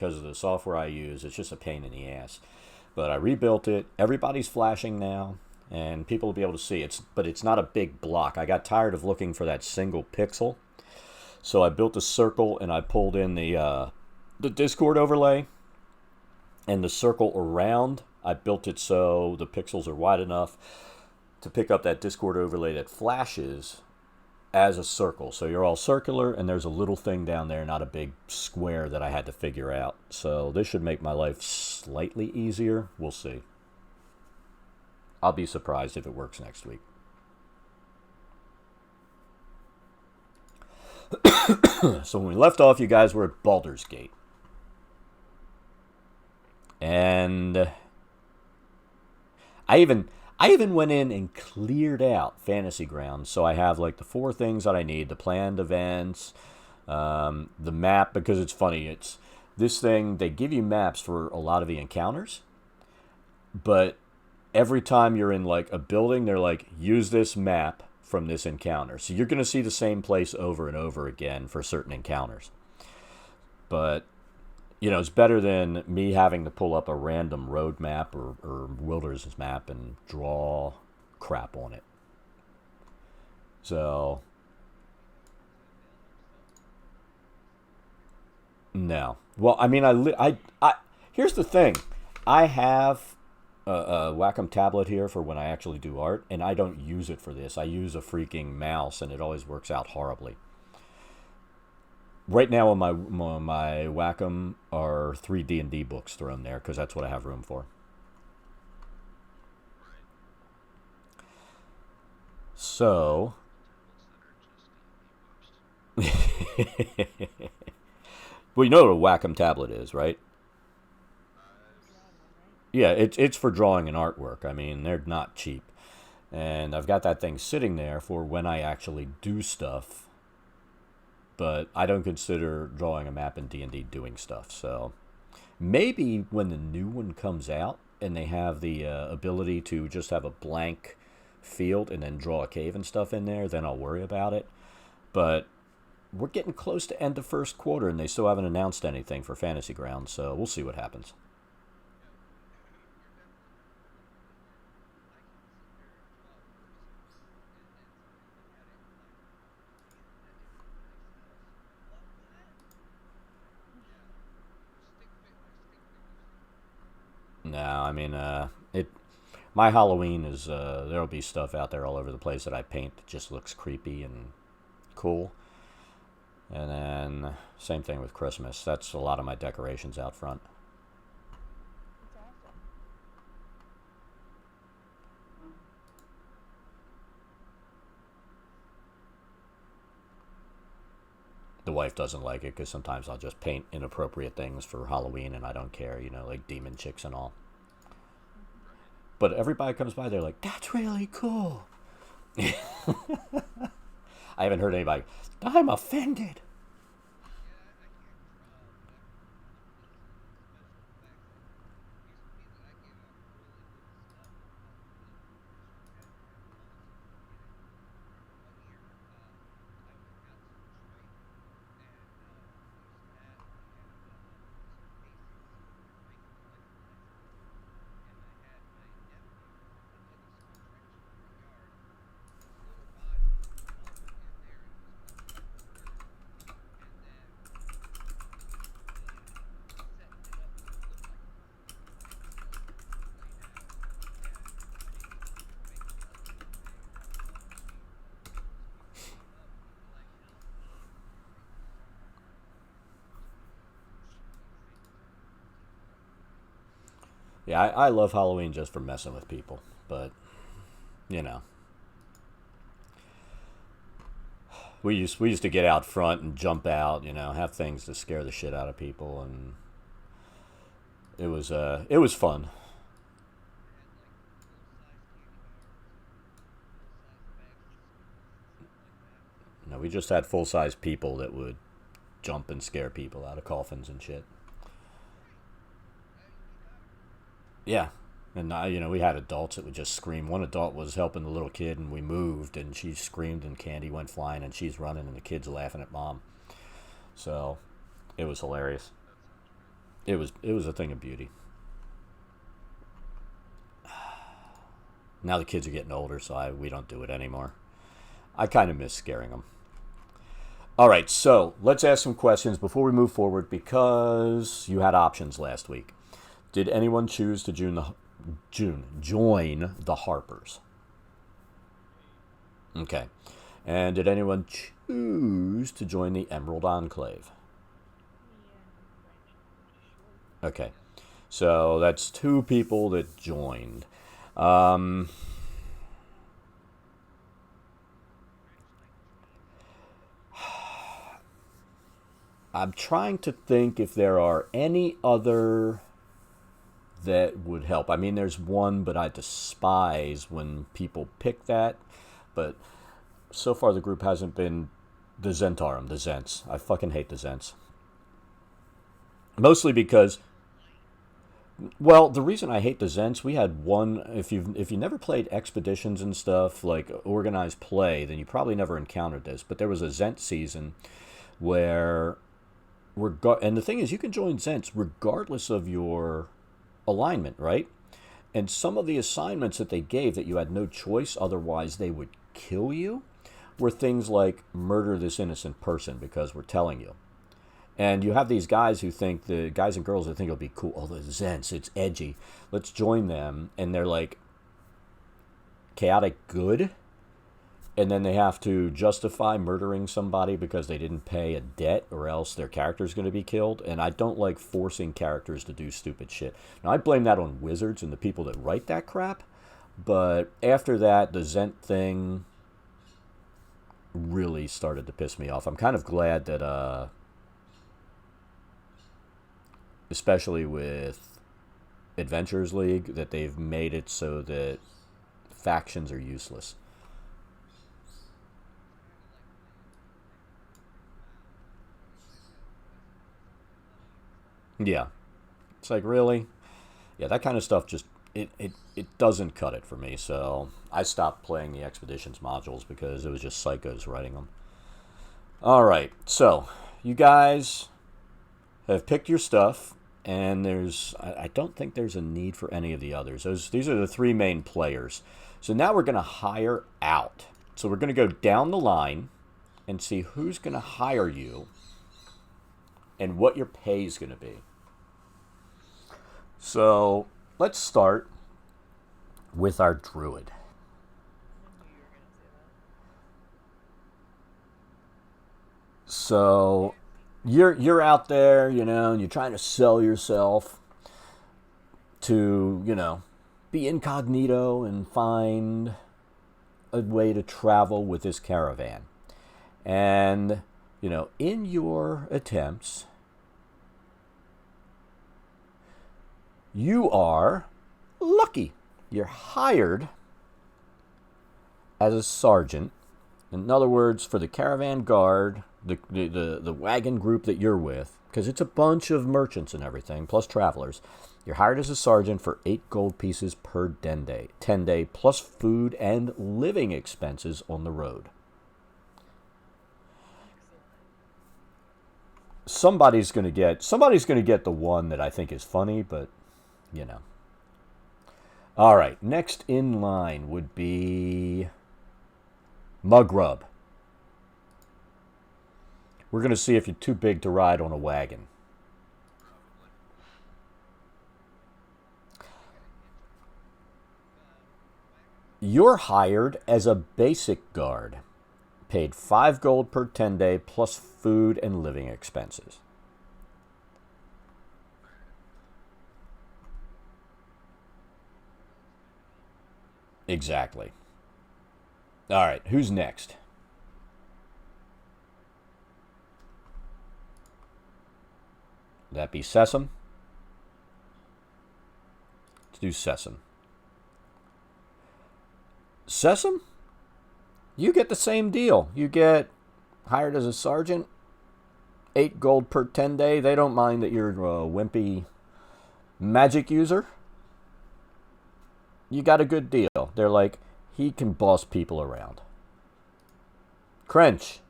because of the software I use. It's just a pain in the ass. But I rebuilt it. Everybody's flashing now, and people will be able to see it. But it's not a big block. I got tired of looking for that single pixel, so I built a circle and I pulled in the Discord overlay and the circle around. I built it so the pixels are wide enough to pick up that Discord overlay that flashes as a circle. So you're all circular, and there's a little thing down there, not a big square that I had to figure out. So this should make my life slightly easier. We'll see. I'll be surprised if it works next week. So when we left off, you guys were at Baldur's Gate. And I even went in and cleared out Fantasy Grounds, so I have like the 4 things that I need: the planned events, the map. Because it's funny, it's this thing. They give you maps for a lot of the encounters, but every time you're in like a building, they're like, use this map from this encounter. So you're gonna see the same place over and over again for certain encounters. But it's better than me having to pull up a random road map or wilderness map and draw crap on it. So, no. Well, I mean, here's the thing. I have a Wacom tablet here for when I actually do art, and I don't use it for this. I use a freaking mouse, and it always works out horribly. Right now on my Wacom are 3 D&D books thrown there because that's what I have room for. So, well, you know what a Wacom tablet is, right? Yeah, it's for drawing and artwork. I mean, they're not cheap. And I've got that thing sitting there for when I actually do stuff, but I don't consider drawing a map in D&D doing stuff. So maybe when the new one comes out and they have the ability to just have a blank field and then draw a cave and stuff in there, then I'll worry about it. But we're getting close to end of first quarter, and they still haven't announced anything for Fantasy Grounds, so we'll see what happens. No, I mean, it. My Halloween is there'll be stuff out there all over the place that I paint that just looks creepy and cool. And then same thing with Christmas. That's a lot of my decorations out front. The wife doesn't like it because sometimes I'll just paint inappropriate things for Halloween and I don't care, like demon chicks and all. But everybody comes by, they're like, "That's really cool." I haven't heard anybody, "I'm offended." Yeah, I love Halloween just for messing with people. But, you know, we used to get out front and jump out, have things to scare the shit out of people, and it was fun. We just had full size people that would jump and scare people out of coffins and shit. Yeah. And we had adults that would just scream. One adult was helping the little kid, and we moved, and she screamed, and candy went flying, and she's running, and the kid's laughing at mom. So it was hilarious. It was a thing of beauty. Now the kids are getting older, so we don't do it anymore. I kind of miss scaring them. All right, so let's ask some questions before we move forward because you had options last week. Did anyone choose to join the Harpers? Okay. And did anyone choose to join the Emerald Enclave? Okay. So that's two people that joined. Um, I'm trying to think if there are any other that would help. I mean, there's one, but I despise when people pick that. But so far, the group hasn't been the Zentarum, the Zents. I fucking hate the Zents. Mostly because, well, the reason I hate the Zents, we had one. If you never played expeditions and stuff like organized play, then you probably never encountered this. But there was a Zent season where and the thing is, you can join Zents regardless of your alignment, right? And some of the assignments that they gave that you had no choice, otherwise they would kill you, were things like murder this innocent person because we're telling you. And you have these guys the guys and girls that think it'll be cool. Oh, the Zents, it's edgy. Let's join them. And they're like chaotic good. And then they have to justify murdering somebody because they didn't pay a debt or else their character's going to be killed. And I don't like forcing characters to do stupid shit. Now, I blame that on wizards and the people that write that crap. But after that, the Zent thing really started to piss me off. I'm kind of glad that, especially with Adventurers League, that they've made it so that factions are useless. Yeah. It's like, really? Yeah, that kind of stuff just, it doesn't cut it for me. So I stopped playing the Expeditions modules because it was just psychos writing them. All right. So you guys have picked your stuff, and I don't think there's a need for any of the others. These are the three main players. So now we're going to hire out. So we're going to go down the line and see who's going to hire you and what your pay is going to be. So let's start with our druid. So you're out there, and you're trying to sell yourself to, be incognito and find a way to travel with this caravan. And, in your attempts, you are lucky. You're hired as a sergeant. In other words, for the caravan guard, the wagon group that you're with, because it's a bunch of merchants and everything, plus travelers, you're hired as a sergeant for 8 gold pieces per 10 day, plus food and living expenses on the road. Somebody's going to get the one that I think is funny, but All right, next in line would be Mugrub. We're going to see if you're too big to ride on a wagon. You're hired as a basic guard, paid 5 gold per 10 day, plus food and living expenses. Exactly. All right, who's next? That be Sesam? Let's do Sesam. Sesam, you get the same deal. You get hired as a sergeant, 8 gold per 10 day. They don't mind that you're a wimpy magic user. You got a good deal. They're like, he can boss people around. Crench.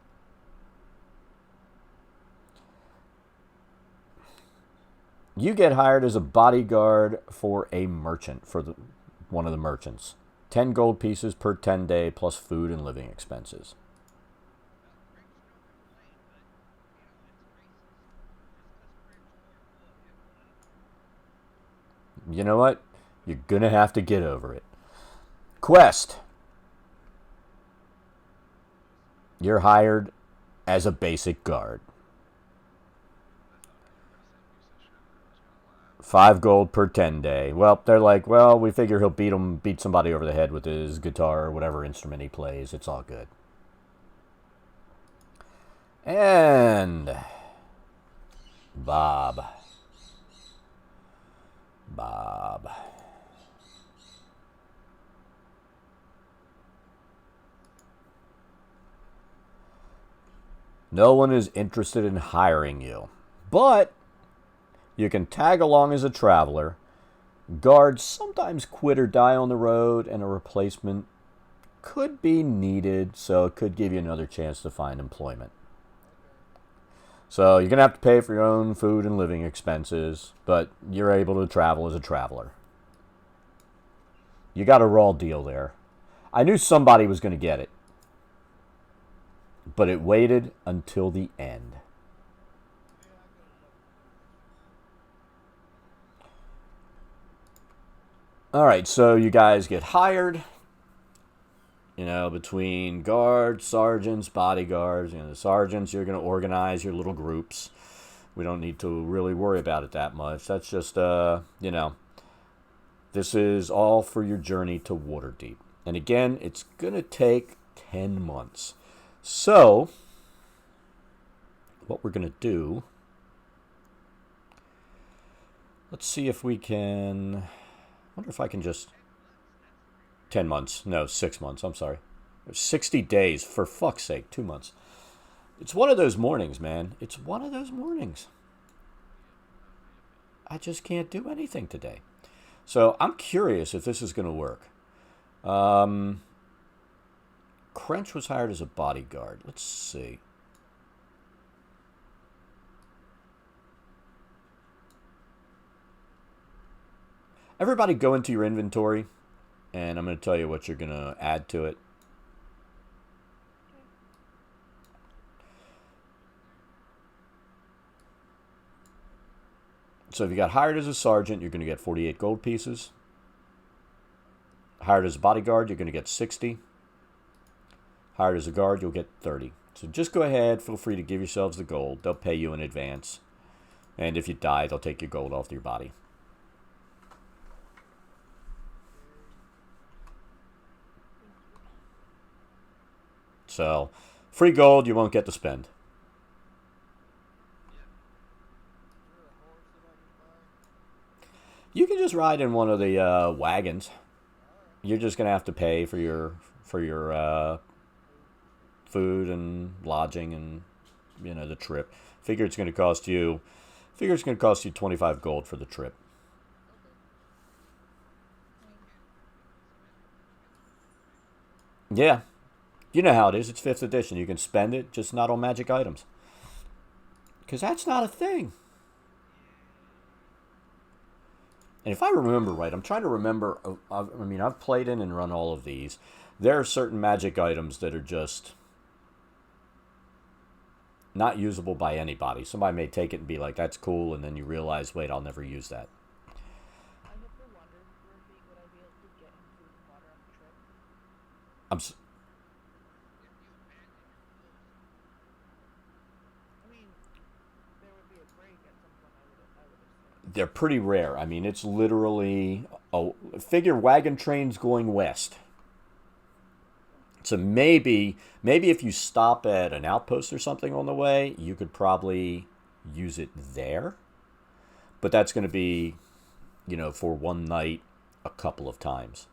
You get hired as a bodyguard for a merchant, for one of the merchants. 10 gold pieces per 10 day plus food and living expenses. You know what? You're going to have to get over it. Quest. You're hired as a basic guard. 5 gold per 10 day. Well, they're like, well, we figure he'll beat somebody over the head with his guitar or whatever instrument he plays. It's all good. And Bob. Bob. No one is interested in hiring you, but you can tag along as a traveler. Guards sometimes quit or die on the road, and a replacement could be needed, so it could give you another chance to find employment. So you're going to have to pay for your own food and living expenses, but you're able to travel as a traveler. You got a raw deal there. I knew somebody was going to get it, but it waited until the end. All right, so you guys get hired. Between guards, sergeants, bodyguards. The sergeants, you're going to organize your little groups. We don't need to really worry about it that much. That's just, this is all for your journey to Waterdeep. And again, it's going to take 10 months. So, what we're going to do, let's see if we can, I wonder if I can just, 10 months, no, 6 months, I'm sorry. 60 days, for fuck's sake, 2 months. It's one of those mornings, man. It's one of those mornings. I just can't do anything today. So I'm curious if this is going to work. Crench was hired as a bodyguard. Let's see. Everybody go into your inventory, and I'm going to tell you what you're going to add to it. So if you got hired as a sergeant, you're going to get 48 gold pieces. Hired as a bodyguard, you're going to get 60. Hired as a guard, you'll get 30. So just go ahead, feel free to give yourselves the gold. They'll pay you in advance. And if you die, they'll take your gold off your body. So, free gold you won't get to spend. You can just ride in one of the wagons. You're just gonna have to pay for your food and lodging and the trip. Figure it's gonna cost you 25 gold for the trip. Yeah. You know how it is. It's 5th edition. You can spend it, just not on magic items. Because that's not a thing. And if I remember right, I'm trying to remember. I've played in and run all of these. There are certain magic items that are just not usable by anybody. Somebody may take it and be like, that's cool, and then you realize, wait, I'll never use that. I'm. They're pretty rare. I mean, it's literally figure wagon trains going west. So maybe if you stop at an outpost or something on the way, you could probably use it there. But that's going to be, for one night, a couple of times.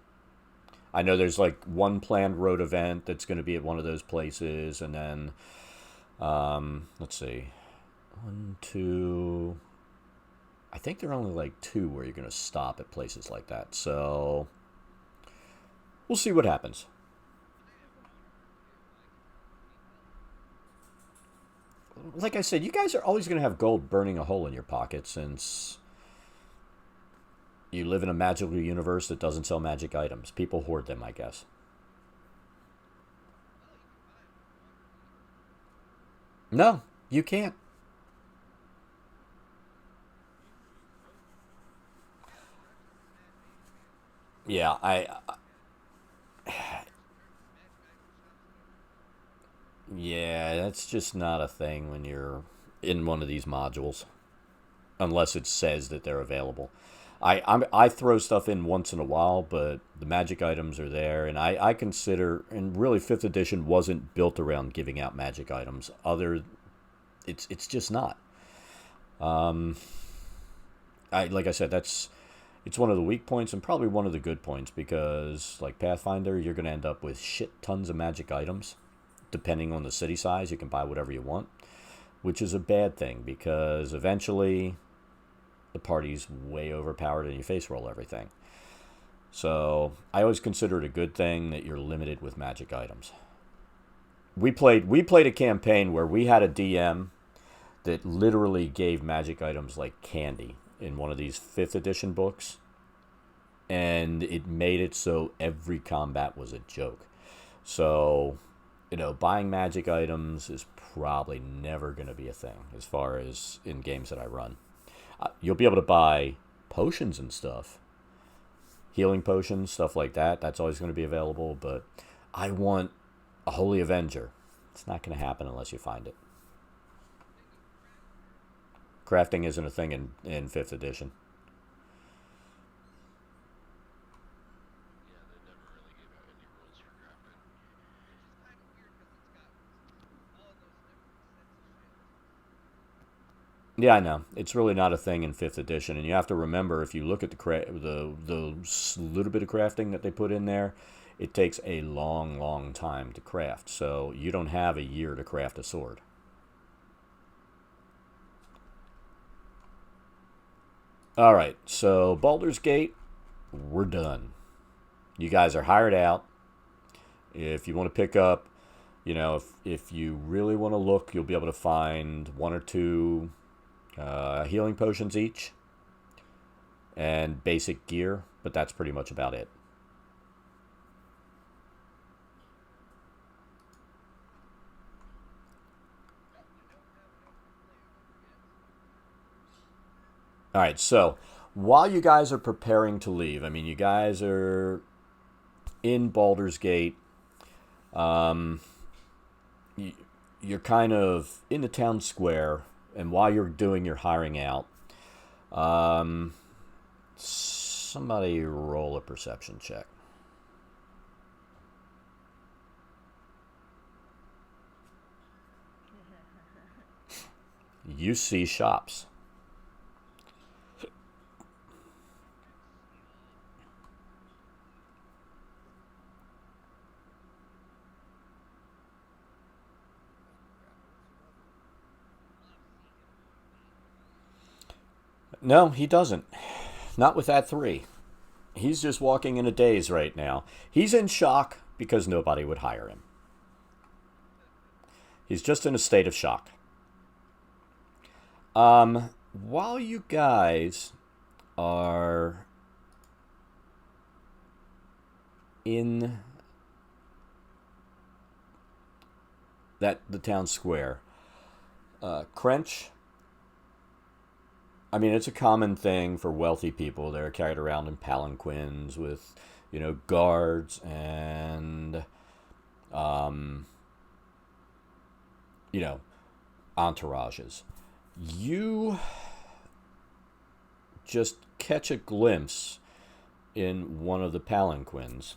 I know there's like one planned road event that's going to be at one of those places, and then, let's see, 1, 2. I think there are only like 2 where you're going to stop at places like that. So we'll see what happens. Like I said, you guys are always going to have gold burning a hole in your pocket since You live in a magical universe that doesn't sell magic items. People hoard them, I guess. No, you can't. Yeah, yeah, that's just not a thing when you're in one of these modules, unless it says that they're available. I throw stuff in once in a while, but the magic items are there, and I consider, and really fifth edition wasn't built around giving out magic items. It's just not. I like I said, it's one of the weak points and probably one of the good points because like Pathfinder, you're gonna end up with shit tons of magic items. Depending on the city size, you can buy whatever you want, which is a bad thing because eventually the party's way overpowered and you face roll everything. So I always consider it a good thing that you're limited with magic items. We played a campaign where we had a DM that literally gave magic items like candy in one of these fifth edition books, and it made it so every combat was a joke. So, buying magic items is probably never going to be a thing as far as in games that I run. You'll be able to buy potions and stuff, healing potions, stuff like that. That's always going to be available, but I want a Holy Avenger. It's not going to happen unless you find it. Crafting isn't a thing in 5th edition. Yeah, I know. It's really not a thing in 5th edition, and you have to remember if you look at the little bit of crafting that they put in there, it takes a long, long time to craft. So you don't have a year to craft a sword. All right, so Baldur's Gate, we're done. You guys are hired out. If you want to pick up, if you really want to look, you'll be able to find one or two healing potions each and basic gear, but that's pretty much about it. All right, so while you guys are preparing to leave, I mean, you guys are in Baldur's Gate. Um, you're kind of in the town square, and while you're doing your hiring out, um, somebody roll a perception check. You see shops. No, he doesn't. Not with that three. He's just walking in a daze right now. He's in shock because nobody would hire him. He's just in a state of shock. While you guys are in the town square, Crench. I mean, it's a common thing for wealthy people. They're carried around in palanquins with, guards and, um, you know, entourages. You just catch a glimpse in one of the palanquins,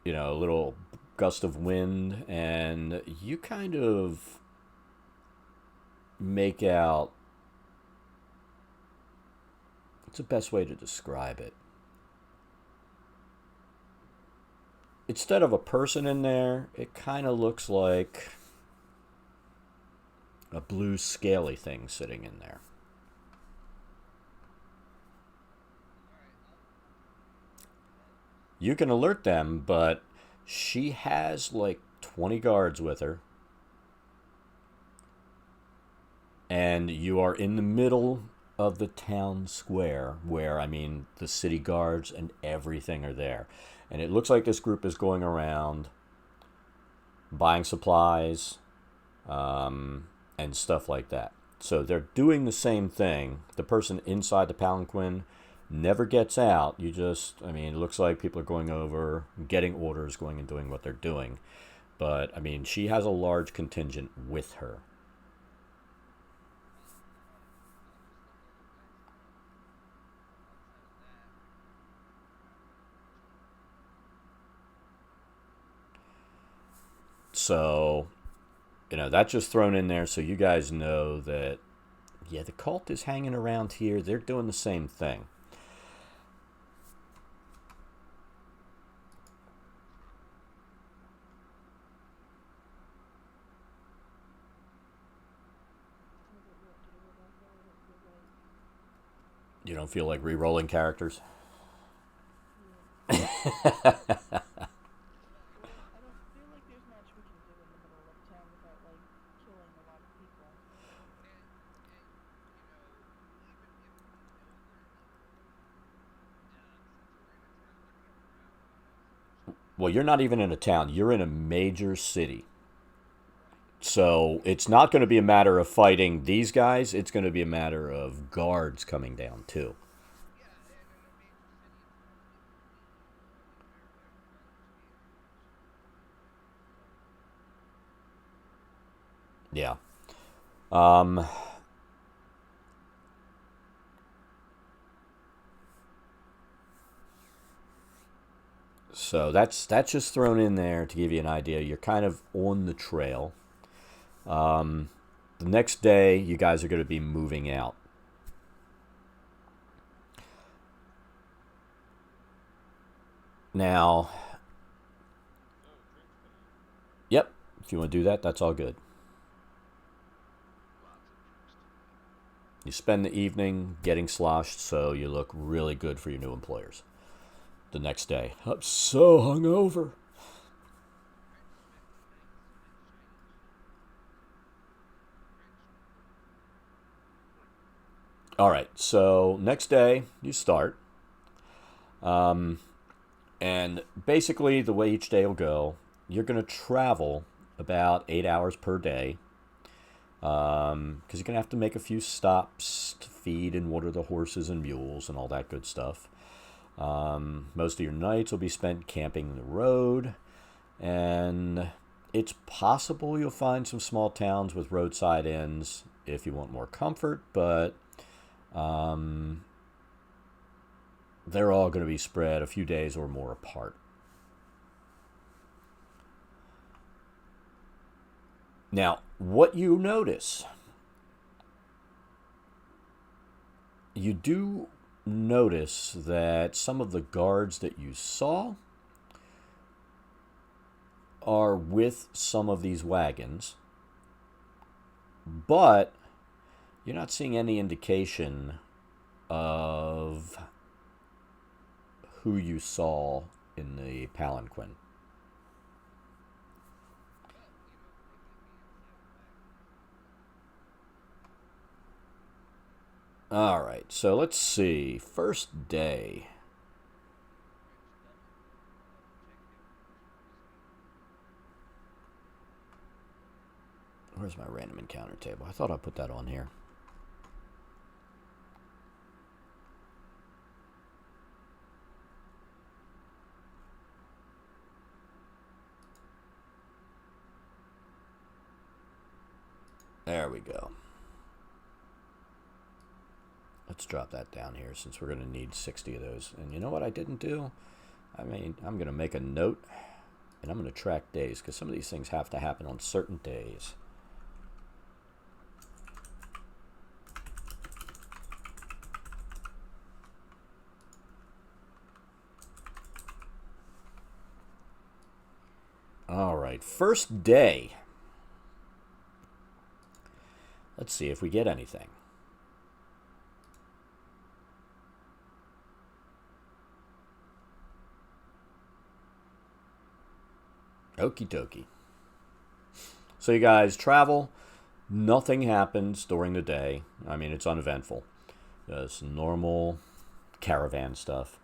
a little gust of wind, and you kind of make out. What's the best way to describe it? Instead of a person in there, it kind of looks like a blue scaly thing sitting in there. You can alert them, but she has like 20 guards with her, and you are in the middle of the town square where, I mean, the city guards and everything are there. And it looks like this group is going around buying supplies, and stuff like that. So they're doing the same thing. The person inside the palanquin never gets out. You just, I mean, it looks like people are going over, getting orders, going and doing what they're doing. But, I mean, she has a large contingent with her. So, that's just thrown in there so you guys know that, yeah, the cult is hanging around here. They're doing the same thing. You don't feel like re-rolling characters? Well, you're not even in a town. You're in a major city. So it's not going to be a matter of fighting these guys. It's going to be a matter of guards coming down, too. Yeah. Um, so that's just thrown in there to give you an idea. You're kind of on the trail. Um, the next day, you guys are going to be moving out. Now, yep, if you want to do that, that's all good. You spend the evening getting sloshed so you look really good for your new employers. The next day, I'm so hungover. All right, so next day you start. Um, and basically, the way each day will go, you're going to travel about 8 hours per day, because you're going to have to make a few stops to feed and water the horses and mules and all that good stuff. Most of your nights will be spent camping the road, and it's possible you'll find some small towns with roadside inns if you want more comfort, but um, they're all going to be spread a few days or more apart. Now, what you notice, you do notice that some of the guards that you saw are with some of these wagons, but you're not seeing any indication of who you saw in the palanquin. All right, so let's see. First day. Where's my random encounter table? I thought I put that on here. There we go. Let's drop that down here since we're going to need 60 of those. And you know what I didn't do? I mean, I'm going to make a note and I'm going to track days because some of these things have to happen on certain days. All right, first day. Let's see if we get anything. Okie dokie. So you guys travel. Nothing happens during the day. I mean, it's uneventful. Just normal caravan stuff.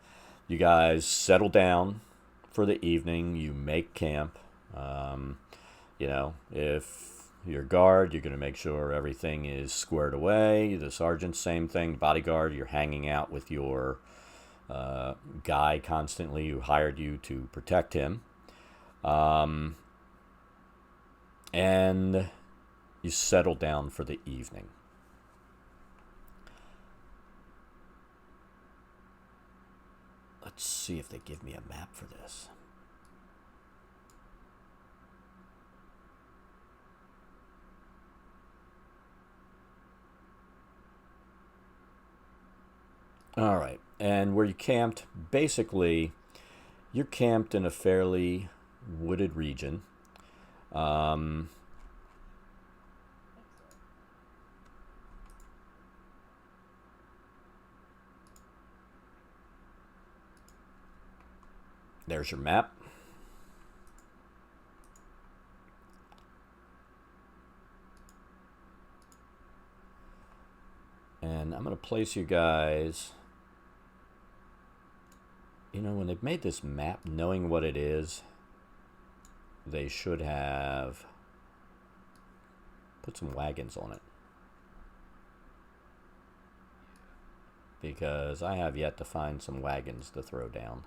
You guys settle down for the evening. You make camp. If you're guard, you're going to make sure everything is squared away. The sergeant, same thing. Bodyguard, you're hanging out with your guy constantly who hired you to protect him. And you settle down for the evening. Let's see if they give me a map for this. All right, and where you camped, basically, you're camped in a fairly wooded region. There's your map. And I'm going to place you guys... when they've made this map, knowing what it is, they should have put some wagons on it. Because I have yet to find some wagons to throw down.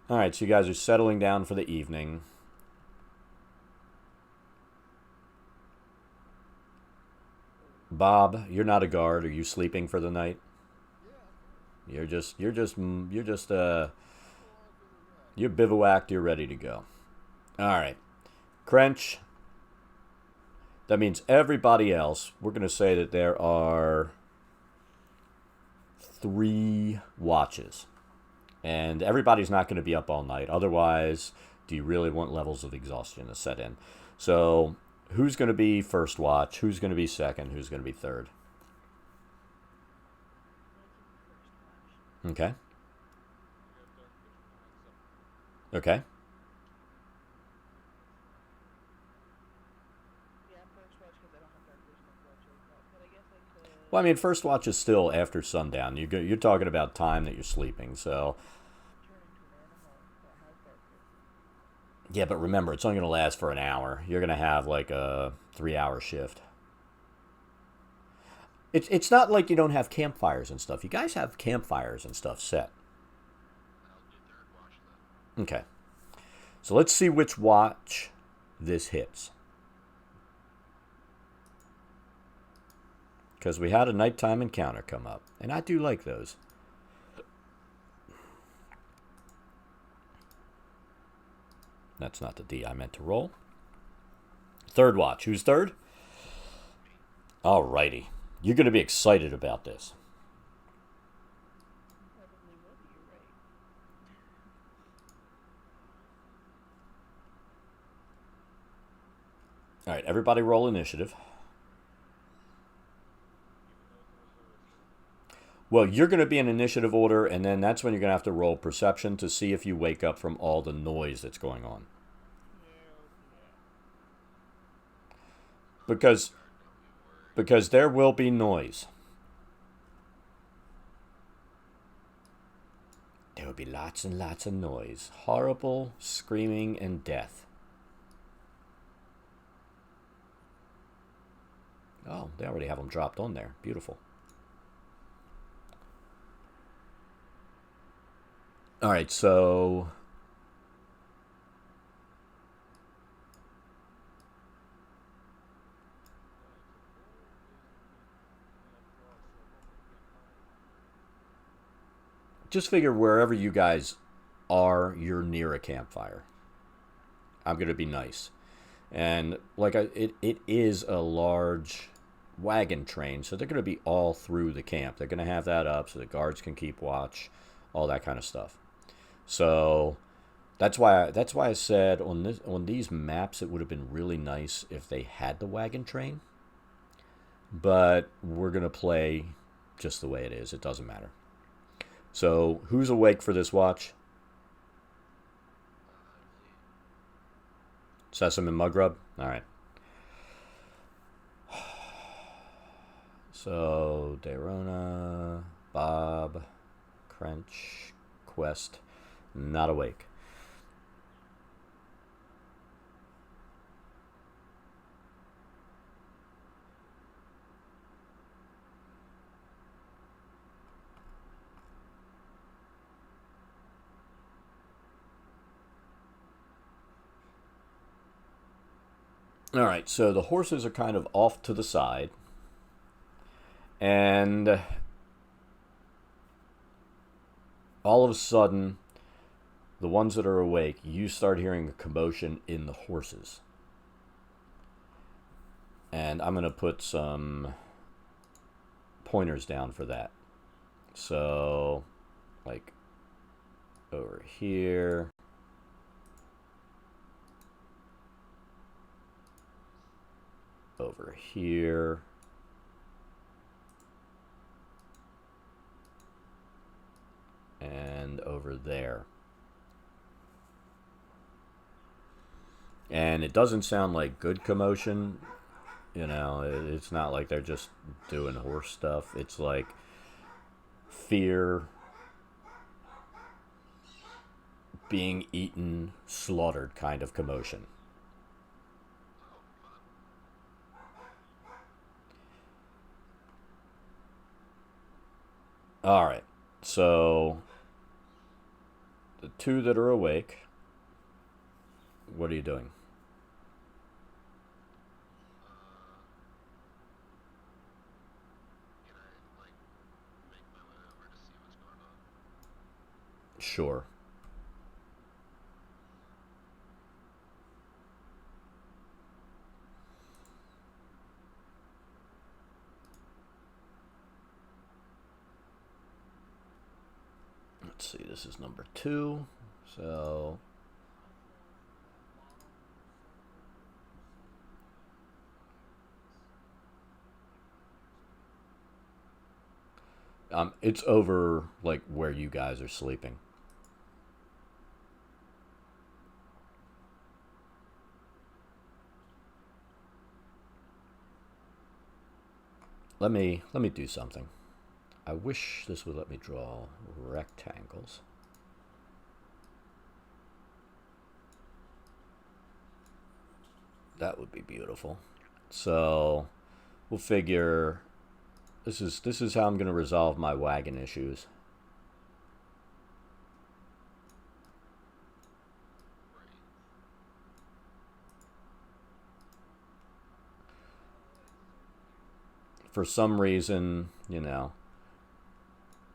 Alright, so you guys are settling down for the evening. Bob, you're not a guard. Are you sleeping for the night? You're bivouacked, you're ready to go. Alright. Crench. That means everybody else, we're going to say that there are 3 watches. And everybody's not going to be up all night. Otherwise, do you really want levels of exhaustion to set in? So, who's going to be first watch? Who's going to be second? Who's going to be third? Okay. Okay. Well, I mean, first watch is still after sundown. You're talking about time that you're sleeping, so... Yeah, but remember, it's only going to last for an hour. You're going to have like a 3-hour shift. It's not like you don't have campfires and stuff. You guys have campfires and stuff set. Okay. So let's see which watch this hits. Because we had a nighttime encounter come up. And I do like those. That's not the D I meant to roll. Third watch. Who's third? Alrighty. You're going to be excited about this. Alright, everybody roll initiative. Well, you're going to be in initiative order, and then that's when you're going to have to roll perception to see if you wake up from all the noise that's going on. Because there will be noise. There will be lots and lots of noise. Horrible screaming and death. Oh, they already have them dropped on there. Beautiful. All right, so just figure wherever you guys are, you're near a campfire. I'm going to be nice. And like it is a large wagon train, so they're going to be all through the camp. They're going to have that up so the guards can keep watch, all that kind of stuff. So that's why I said on these maps it would have been really nice if they had the wagon train. But we're going to play just the way it is. It doesn't matter. So who's awake for this watch? Sesame and Mugrub? All right. So, Dayrona, Bob, Crench, Quest, not awake. All right, so the horses are kind of off to the side. And all of a sudden, the ones that are awake, you start hearing a commotion in the horses. And I'm going to put some pointers down for that. So, like, over here. Over here. And over there. And it doesn't sound like good commotion. You know, it's not like they're just doing horse stuff. It's like fear, being eaten, slaughtered kind of commotion. All right. So the two that are awake, what are you doing? Sure. Let's see, this is number 2. So it's over like where you guys are sleeping. Let me do something. I wish this would let me draw rectangles. That would be beautiful. So we'll figure this is how I'm going to resolve my wagon issues. For some reason, you know,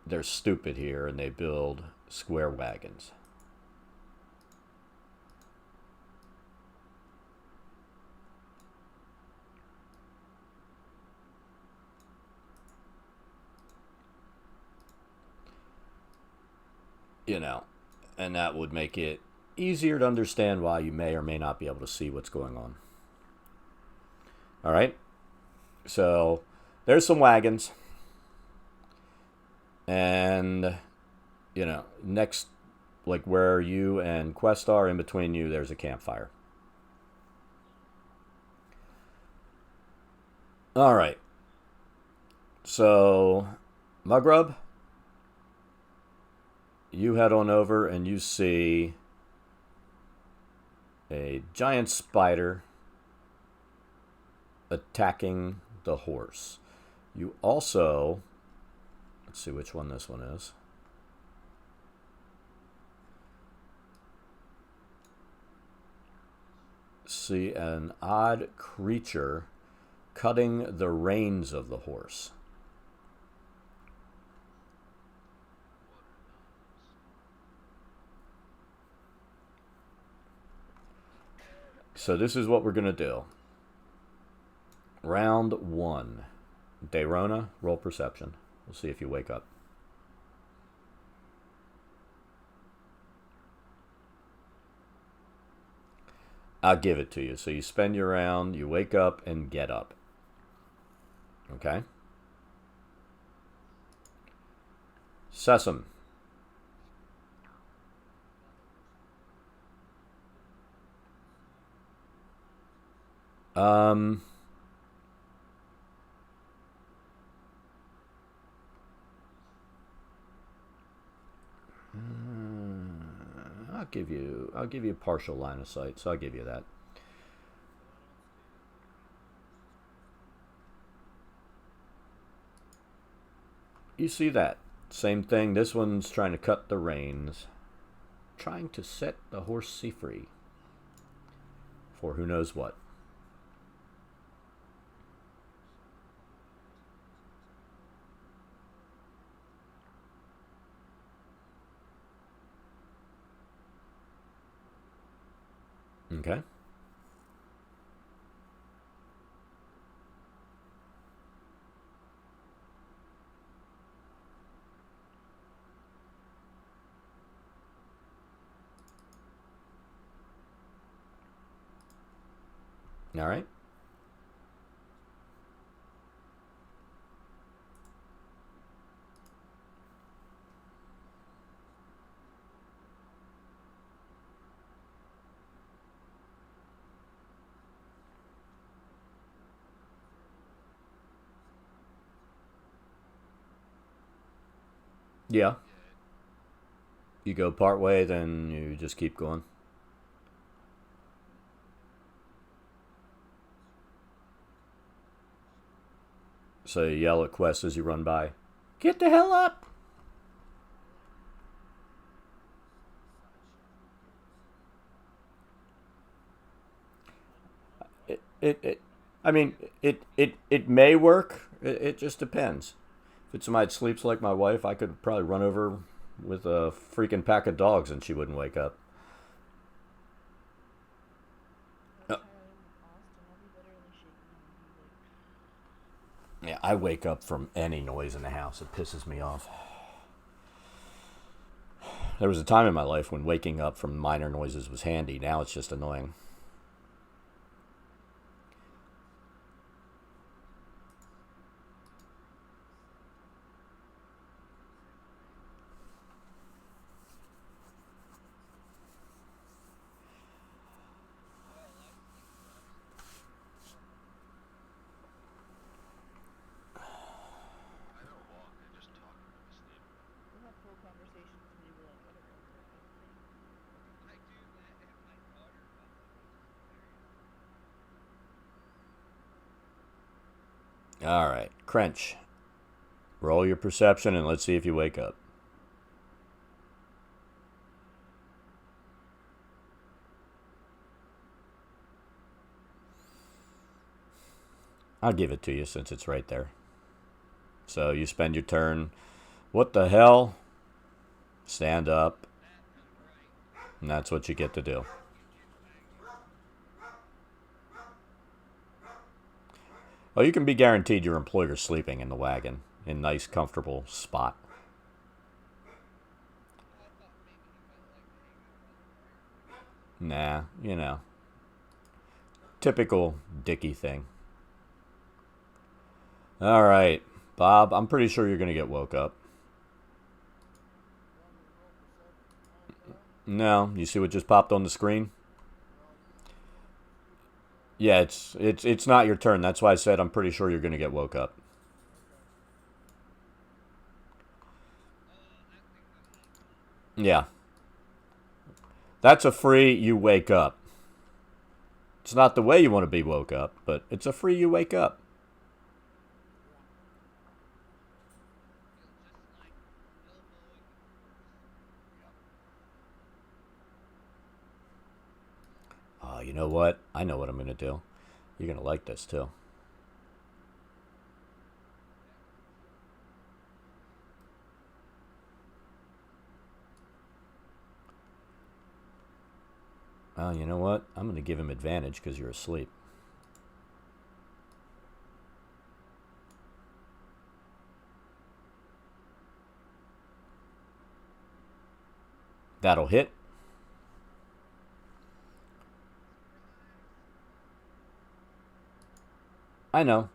they're stupid here and they build square wagons. You know, and that would make it easier to understand why you may or may not be able to see what's going on. All right. So there's some wagons. And, you know, next, like where you and Quest are, in between you, there's a campfire. All right. So, Mugrub, you head on over and you see a giant spider attacking the horse. You also, let's see which one this one is. See an odd creature cutting the reins of the horse. So this is what we're going to do. Round 1. Dayrona, roll perception. We'll see if you wake up. I'll give it to you. So you spend your round, you wake up, and get up. Okay? Sesame. I'll give you partial line of sight, so I'll give you that. You see that? Same thing. This one's trying to cut the reins. Trying to set the horse free. For who knows what. Okay. All right. Yeah. You go part way, then you just keep going. So you yell at Quest as you run by. Get the hell up! I mean, it may work. It just depends. If it's somebody that sleeps like my wife, I could probably run over with a freaking pack of dogs and she wouldn't wake up. Yeah, I wake up from any noise in the house. It pisses me off. There was a time in my life when waking up from minor noises was handy. Now it's just annoying. All right, Crench. Roll your perception and let's see if you wake up. I'll give it to you since it's right there. So you spend your turn. What the hell? Stand up. And that's what you get to do. Well, you can be guaranteed your employer's sleeping in the wagon in a nice, comfortable spot. Nah, you know. Typical Dickie thing. All right, Bob, I'm pretty sure you're going to get woke up. No, you see what just popped on the screen? Yeah, it's not your turn. That's why I said I'm pretty sure you're going to get woke up. Yeah. That's a free you wake up. It's not the way you want to be woke up, but it's a free you wake up. Oh, you know what? I know what I'm going to do. You're going to like this too. Oh, you know what? I'm going to give him advantage because you're asleep. That'll hit. I know.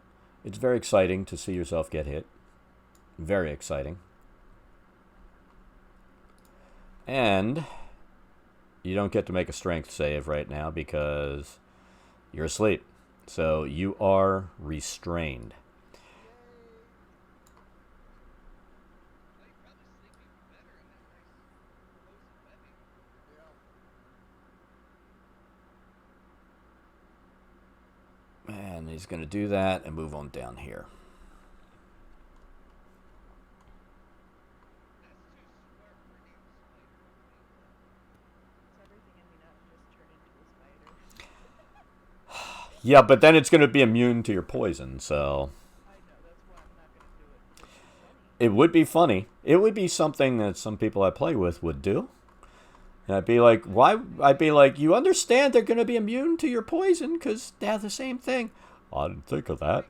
It's very exciting to see yourself get hit. Very exciting. And you don't get to make a strength save right now because you're asleep. So you are restrained. And he's going to do that and move on down here. Yeah, but then it's going to be immune to your poison, so... It would be funny. It would be something that some people I play with would do. And I'd be like, why? I'd be like, you understand they're going to be immune to your poison because they have the same thing. I didn't think of that.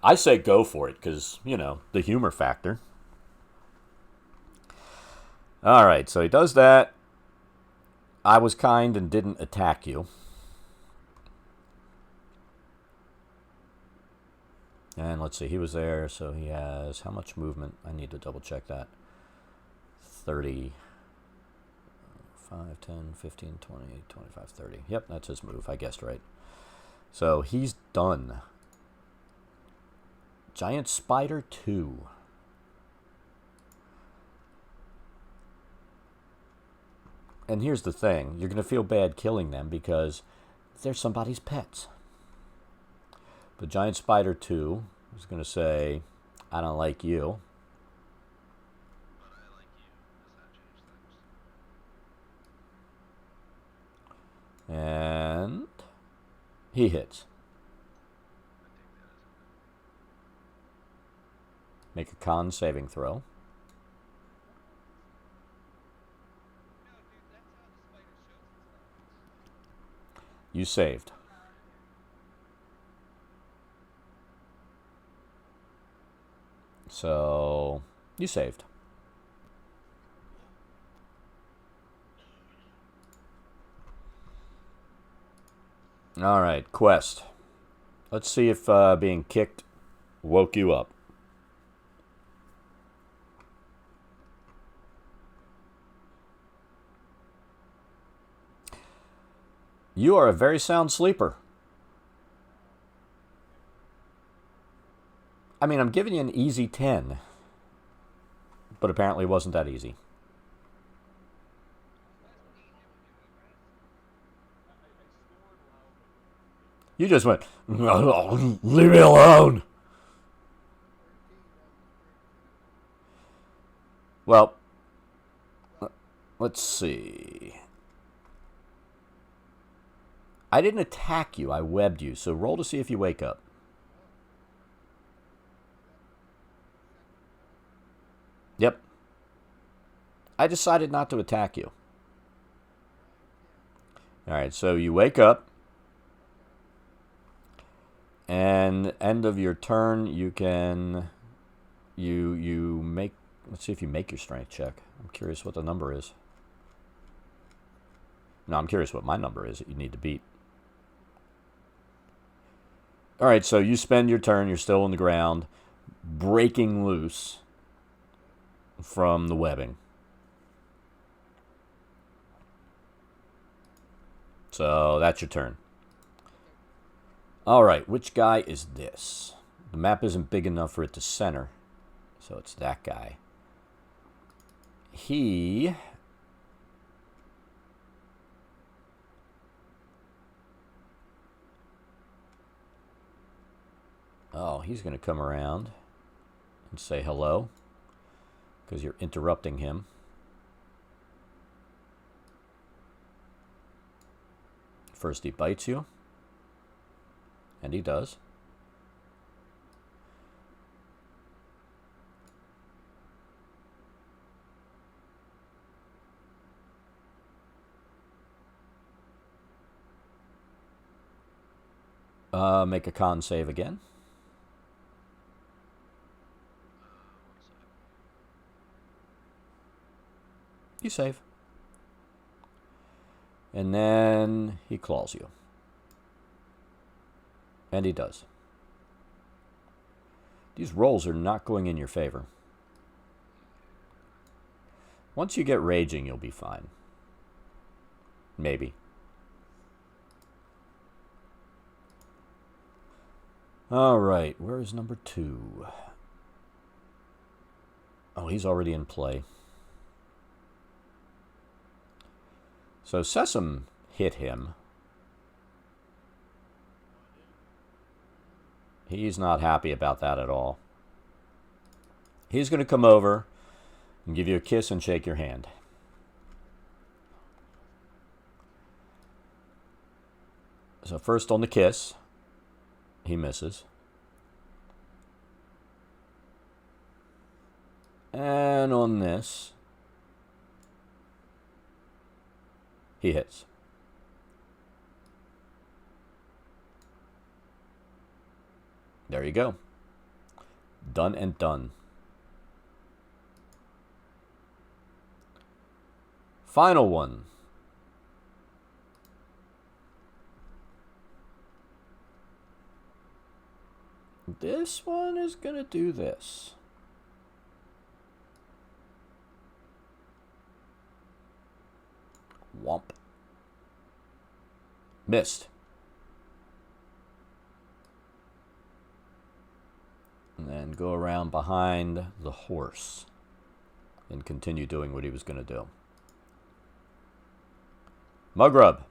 I say go for it because, you know, the humor factor. All right, so he does that. I was kind and didn't attack you. And let's see, he was there, so he has how much movement? I need to double check that. 30, 5, 10, 15, 20, 25, 30. Yep, that's his move. I guessed right. So he's done. Giant Spider 2. And here's the thing. You're going to feel bad killing them because they're somebody's pets. But Giant Spider 2 is going to say, I don't like you. And he hits. Make a con saving throw. You saved. So, you saved. All right, quest. Let's see if being kicked woke you up. You are a very sound sleeper. I mean, I'm giving you an easy 10. But apparently it wasn't that easy. You just went, leave me alone. Well, let's see. I didn't attack you, I webbed you, so roll to see if you wake up. Yep. I decided not to attack you. Alright, so you wake up. And end of your turn, you can... You make... Let's see if you make your strength check. I'm curious what the number is. No, I'm curious what my number is that you need to beat. Alright, so you spend your turn, you're still on the ground, breaking loose from the webbing. So that's your turn. Alright, which guy is this? The map isn't big enough for it to center, so it's that guy. He... Oh, he's going to come around and say hello because you're interrupting him. First he bites you, and he does. Make a con save again. You save. And then he claws you. And he does. These rolls are not going in your favor. Once you get raging, you'll be fine. Maybe. Alright, where is number 2? Oh, he's already in play. So Sesame hit him. He's not happy about that at all. He's going to come over and give you a kiss and shake your hand. So first on the kiss, he misses. And on this, he hits. There you go. Done and done. Final one. This one is going to do this. Womp. Missed. And then go around behind the horse and continue doing what he was going to do. Mugrub,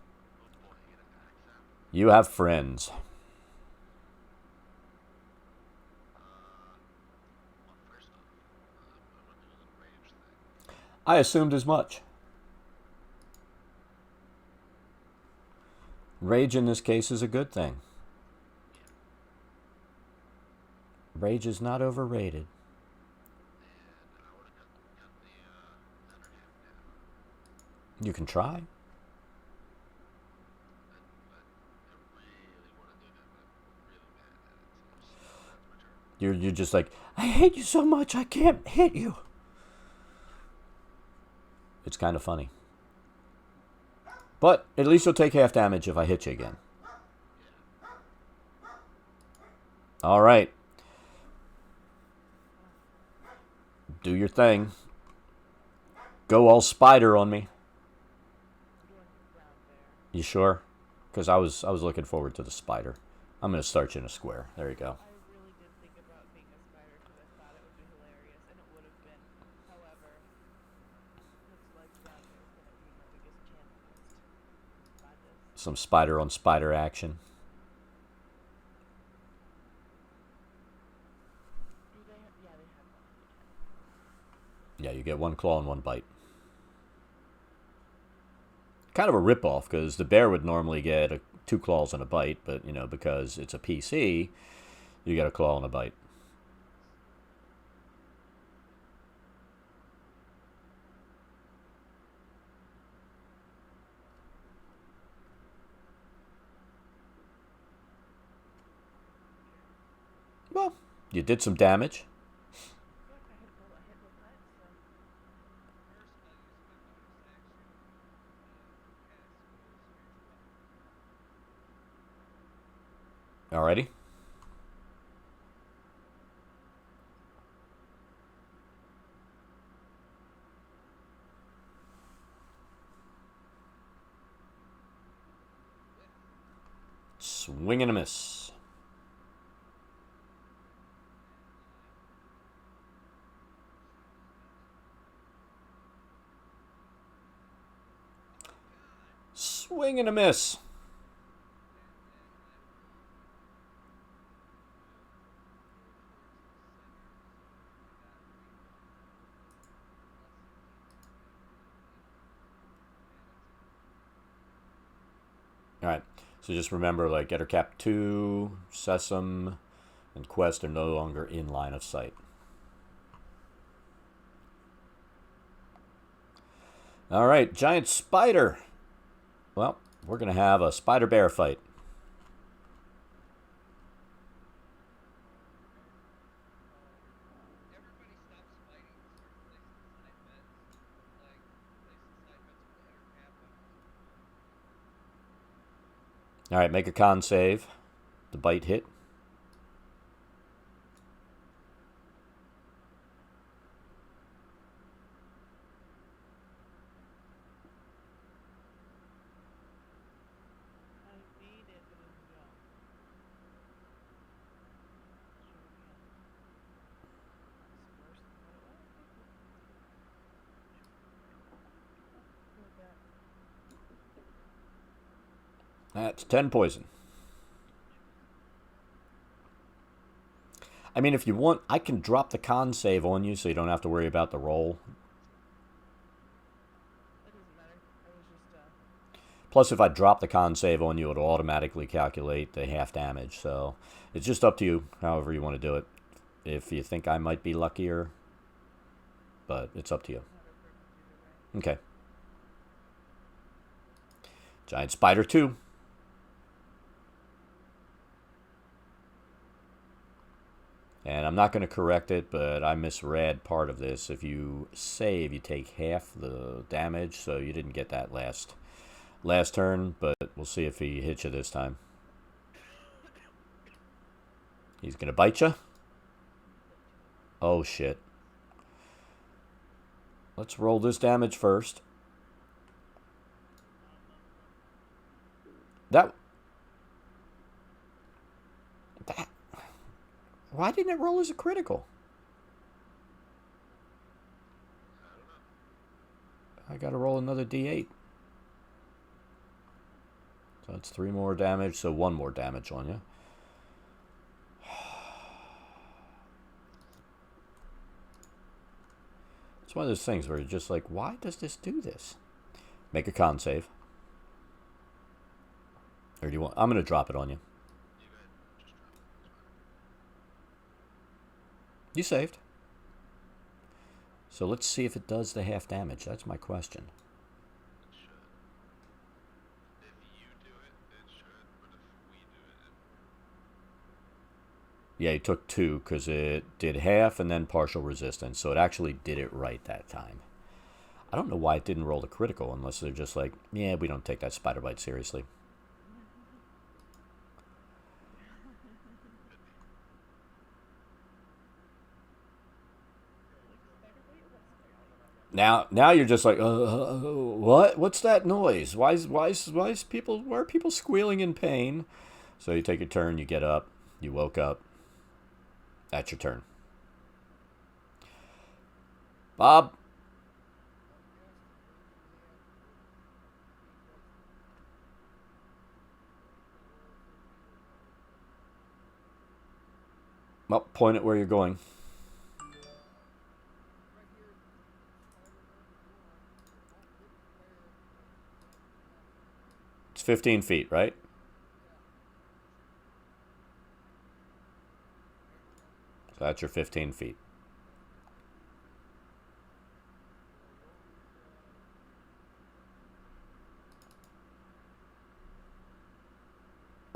you have friends. I assumed as much. Rage in this case is a good thing. Rage is not overrated. You can try. You're just like, I hate you so much, I can't hit you. It's kind of funny. But at least you'll take half damage if I hit you again. All right. Do your thing. Go all spider on me. You sure? Because I was looking forward to the spider. I'm going to start you in a square. There you go. Some spider on spider action. Yeah, you get one claw and one bite. Kind of a ripoff, because the bear would normally get 2 claws and a bite, but, you know, because it's a PC, you get a claw and a bite. Well, you did some damage. Alrighty. Swing and a miss. Swing and a miss. Alright, so just remember, like, Getter Cap 2, Sesame, and Quest are no longer in line of sight. Alright, Giant Spider. Well, we're going to have a Spider-Bear fight. Alright, make a con save. The bite hit. That's 10 poison. I mean, if you want, I can drop the con save on you so you don't have to worry about the roll. It doesn't matter. I was just Plus, if I drop the con save on you, it'll automatically calculate the half damage. So it's just up to you, however you want to do it. If you think I might be luckier, but it's up to you. not a preference either way. Okay. Giant Spider 2. And I'm not going to correct it, but I misread part of this. If you save, you take half the damage, so you didn't get that last turn, but we'll see if he hits you this time. He's going to bite you. Oh, shit. Let's roll this damage first. That... Why didn't it roll as a critical? I gotta roll another d8. So that's 3 more damage, so 1 more damage on you. It's one of those things where you're just like, why does this do this? Make a con save. Or do you want... I'm gonna drop it on you. You saved. So let's see if it does the half damage. That's my question. It should. If you do it, it should. But if we do it, Yeah, you took 2 because it did half and then partial resistance. So it actually did it right that time. I don't know why it didn't roll the critical unless they're just like, yeah, we don't take that spider bite seriously. Now you're just like, what? What's that noise? Why are people squealing in pain? So you take your turn, you get up, you woke up. That's your turn. Bob. Well, point it where you're going. It's 15 feet, right? So that's your 15 feet.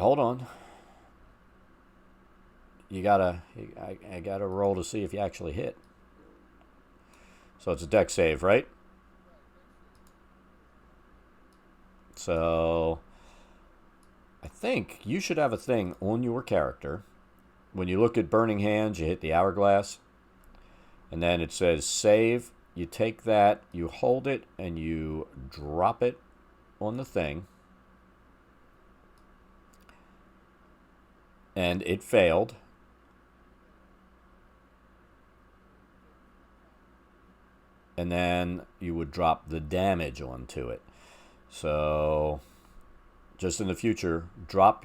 Hold on. I gotta roll to see if you actually hit. So it's a dex save, right? So I think you should have a thing on your character. When you look at Burning Hands, you hit the hourglass. And then it says save. You take that, you hold it, and you drop it on the thing. And it failed. And then you would drop the damage onto it. So just in the future, drop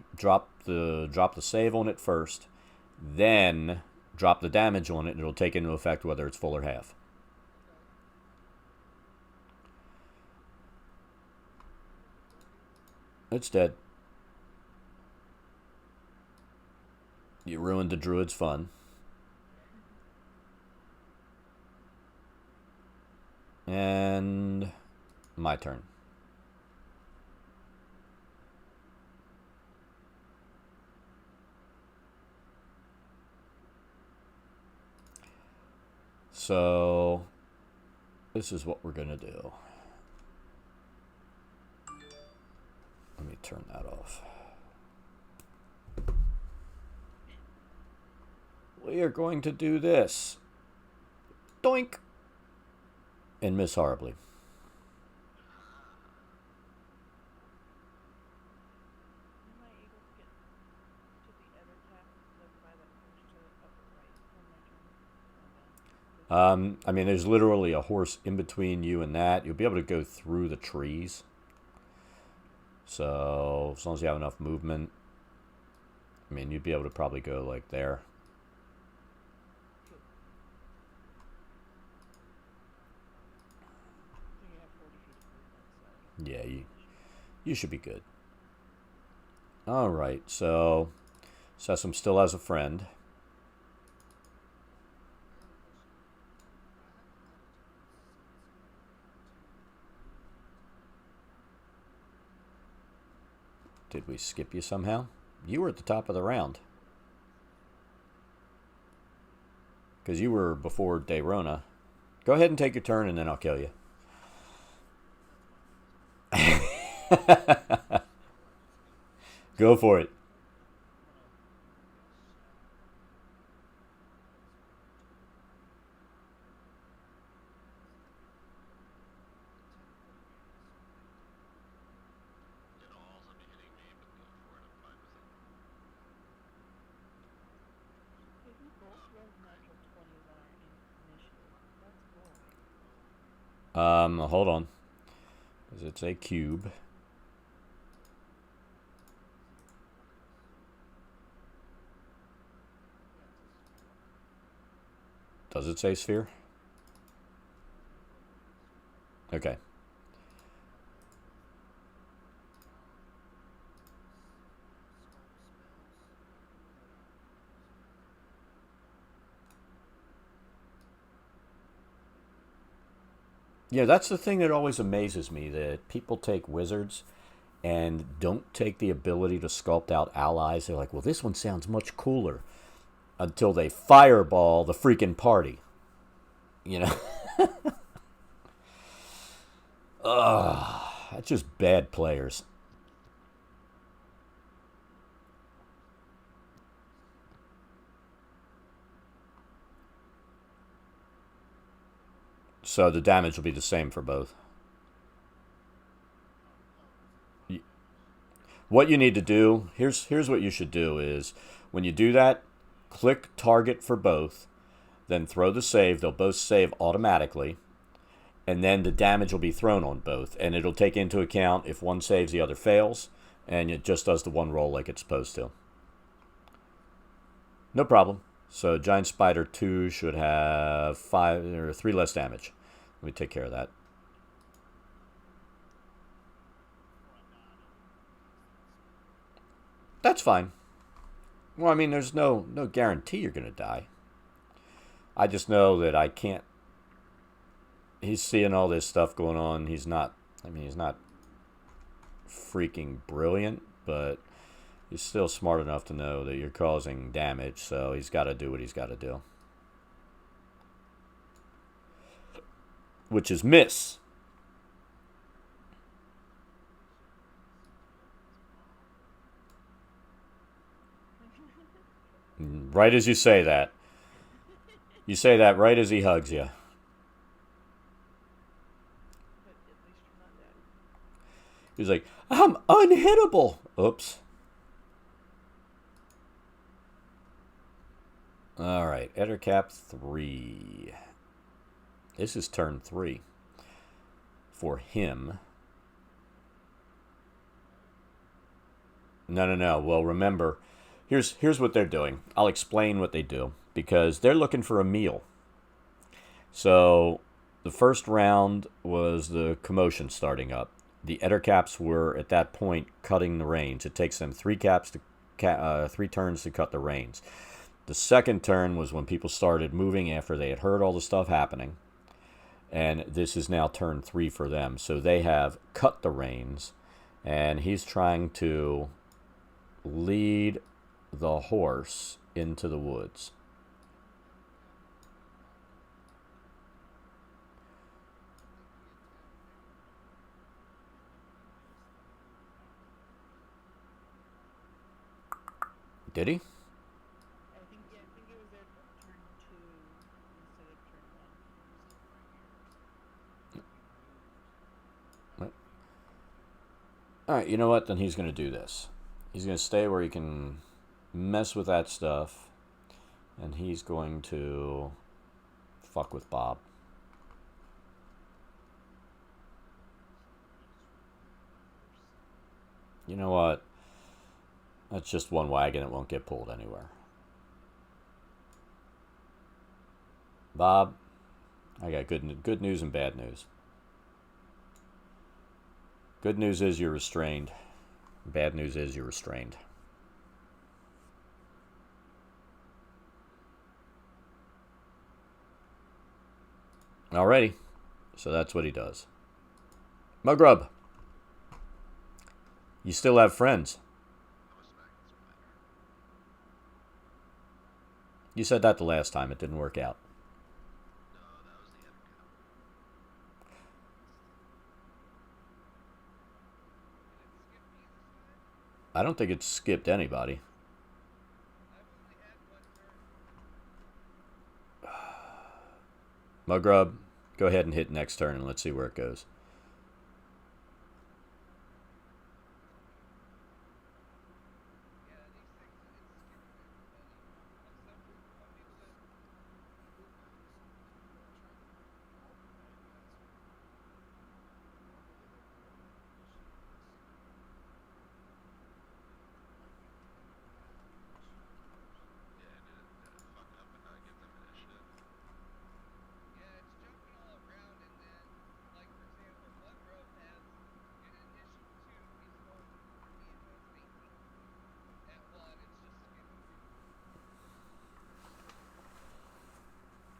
the save on it first, then drop the damage on it, and it'll take into effect whether it's full or half. It's dead. You ruined the druid's fun. And my turn. So this is what we're going to do. Let me turn that off. We are going to do this. Doink! And miss horribly. Am I able to get to the other tab by that push to the upper right on my turn? I mean, there's literally a horse in between you and that. You'll be able to go through the trees. So as long as you have enough movement, I mean, you'd be able to probably go like there. Cool. I think I have 40 feet of movement, so. Yeah, you should be good. All right, so Sesame still has a friend. Did we skip you somehow? You were at the top of the round. Because you were before Dayrona. Go ahead and take your turn, and then I'll kill you. Go for it. It'll also be hitting me, but go for it. I'm fine with it. Hey, we both rolled natural 20s on our initiative. That's cool. Hold on. Because it's a cube. Does it say sphere? Okay. Yeah, that's the thing that always amazes me, that people take wizards and don't take the ability to sculpt out allies. They're like, well, this one sounds much cooler, until they fireball the freaking party. You know? Ugh, that's just bad players. So the damage will be the same for both. What you need to do, here's what you should do is, when you do that, click target for both, then throw the save. They'll both save automatically, and then the damage will be thrown on both, and it'll take into account if one saves, the other fails, and it just does the one roll like it's supposed to. No problem. So Giant Spider 2 should have 5 or 3 less damage. Let me take care of that. That's fine. Well, I mean, there's no guarantee you're going to die. I just know that I can't. He's seeing all this stuff going on. He's not freaking brilliant, but he's still smart enough to know that you're causing damage, so he's got to do what he's got to do. Which is miss. Right as you say that. You say that right as he hugs you. But at least you're not dead. He's like, I'm unhittable. Oops. All right, Ettercap 3. This is turn 3 for him. No. Well, remember, here's what they're doing. I'll explain what they do, because they're looking for a meal. So the first round was the commotion starting up. The Ettercaps were at that point cutting the reins. It takes them 3 turns to cut the reins. The second turn was when people started moving after they had heard all the stuff happening. And this is now turn 3 for them. So they have cut the reins, and he's trying to lead the horse into the woods. Did he? I think it was their turn 2 instead of turn 1. What? All right, you know what? Then he's going to do this. He's going to stay where he can mess with that stuff, and he's going to fuck with Bob. You know what? That's just one wagon. It won't get pulled anywhere. Bob, I got good news and bad news. Good news is you're restrained. Bad news is you're restrained. Alrighty. So that's what he does. Mugrub, you still have friends. You said that the last time. It didn't work out. I don't think it skipped anybody. Mugrub, go ahead and hit next turn and let's see where it goes.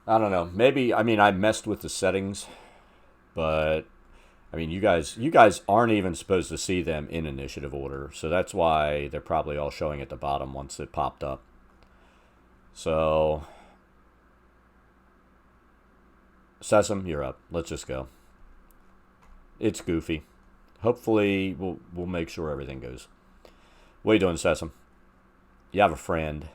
I don't know. Maybe, I mean, I messed with the settings, but I mean, you guys aren't even supposed to see them in initiative order, so that's why they're probably all showing at the bottom once it popped up. So, Sesame, you're up. Let's just go. It's goofy. Hopefully, we'll make sure everything goes. What are you doing, Sesame? You have a friend.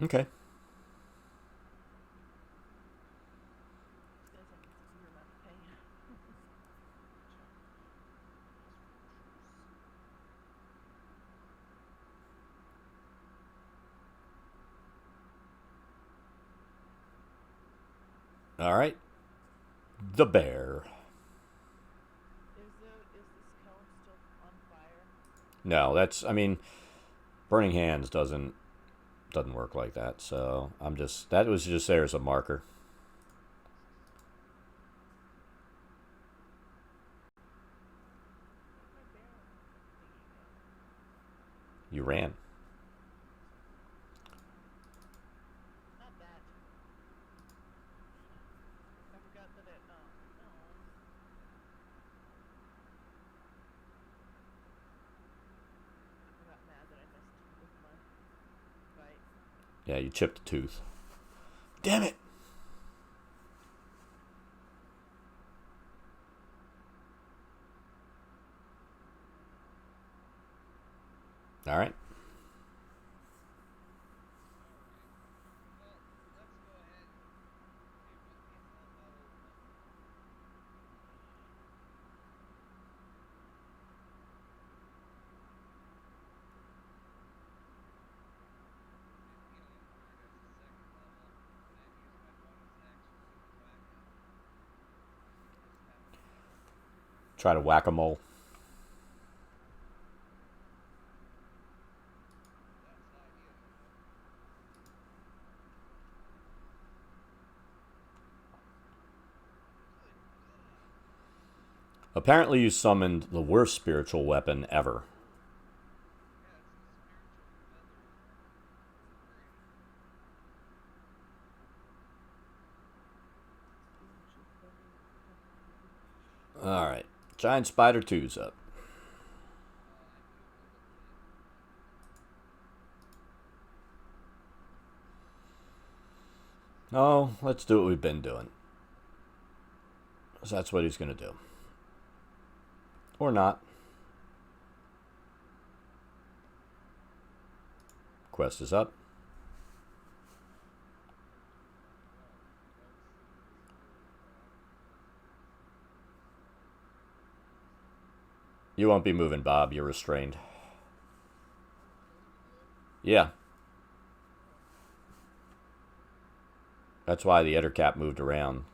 Okay. This guy's like a severe amount of pain. All right. The bear. Is this cone still on fire? No, that's, I mean, burning hands doesn't work like that. So that was just there as a marker. Where'd my bear thingy go? You ran. Not that. I forgot that it. No. I got mad that I missed with my bite. Yeah, you chipped a tooth. Damn it. All right. Try to whack-a-mole. Apparently you summoned the worst spiritual weapon ever. Alright. Giant Spider 2's up. No, let's do what we've been doing. So that's what he's going to do. Or not. Quest is up. You won't be moving, Bob. You're restrained. Yeah. That's why the editor cap moved around.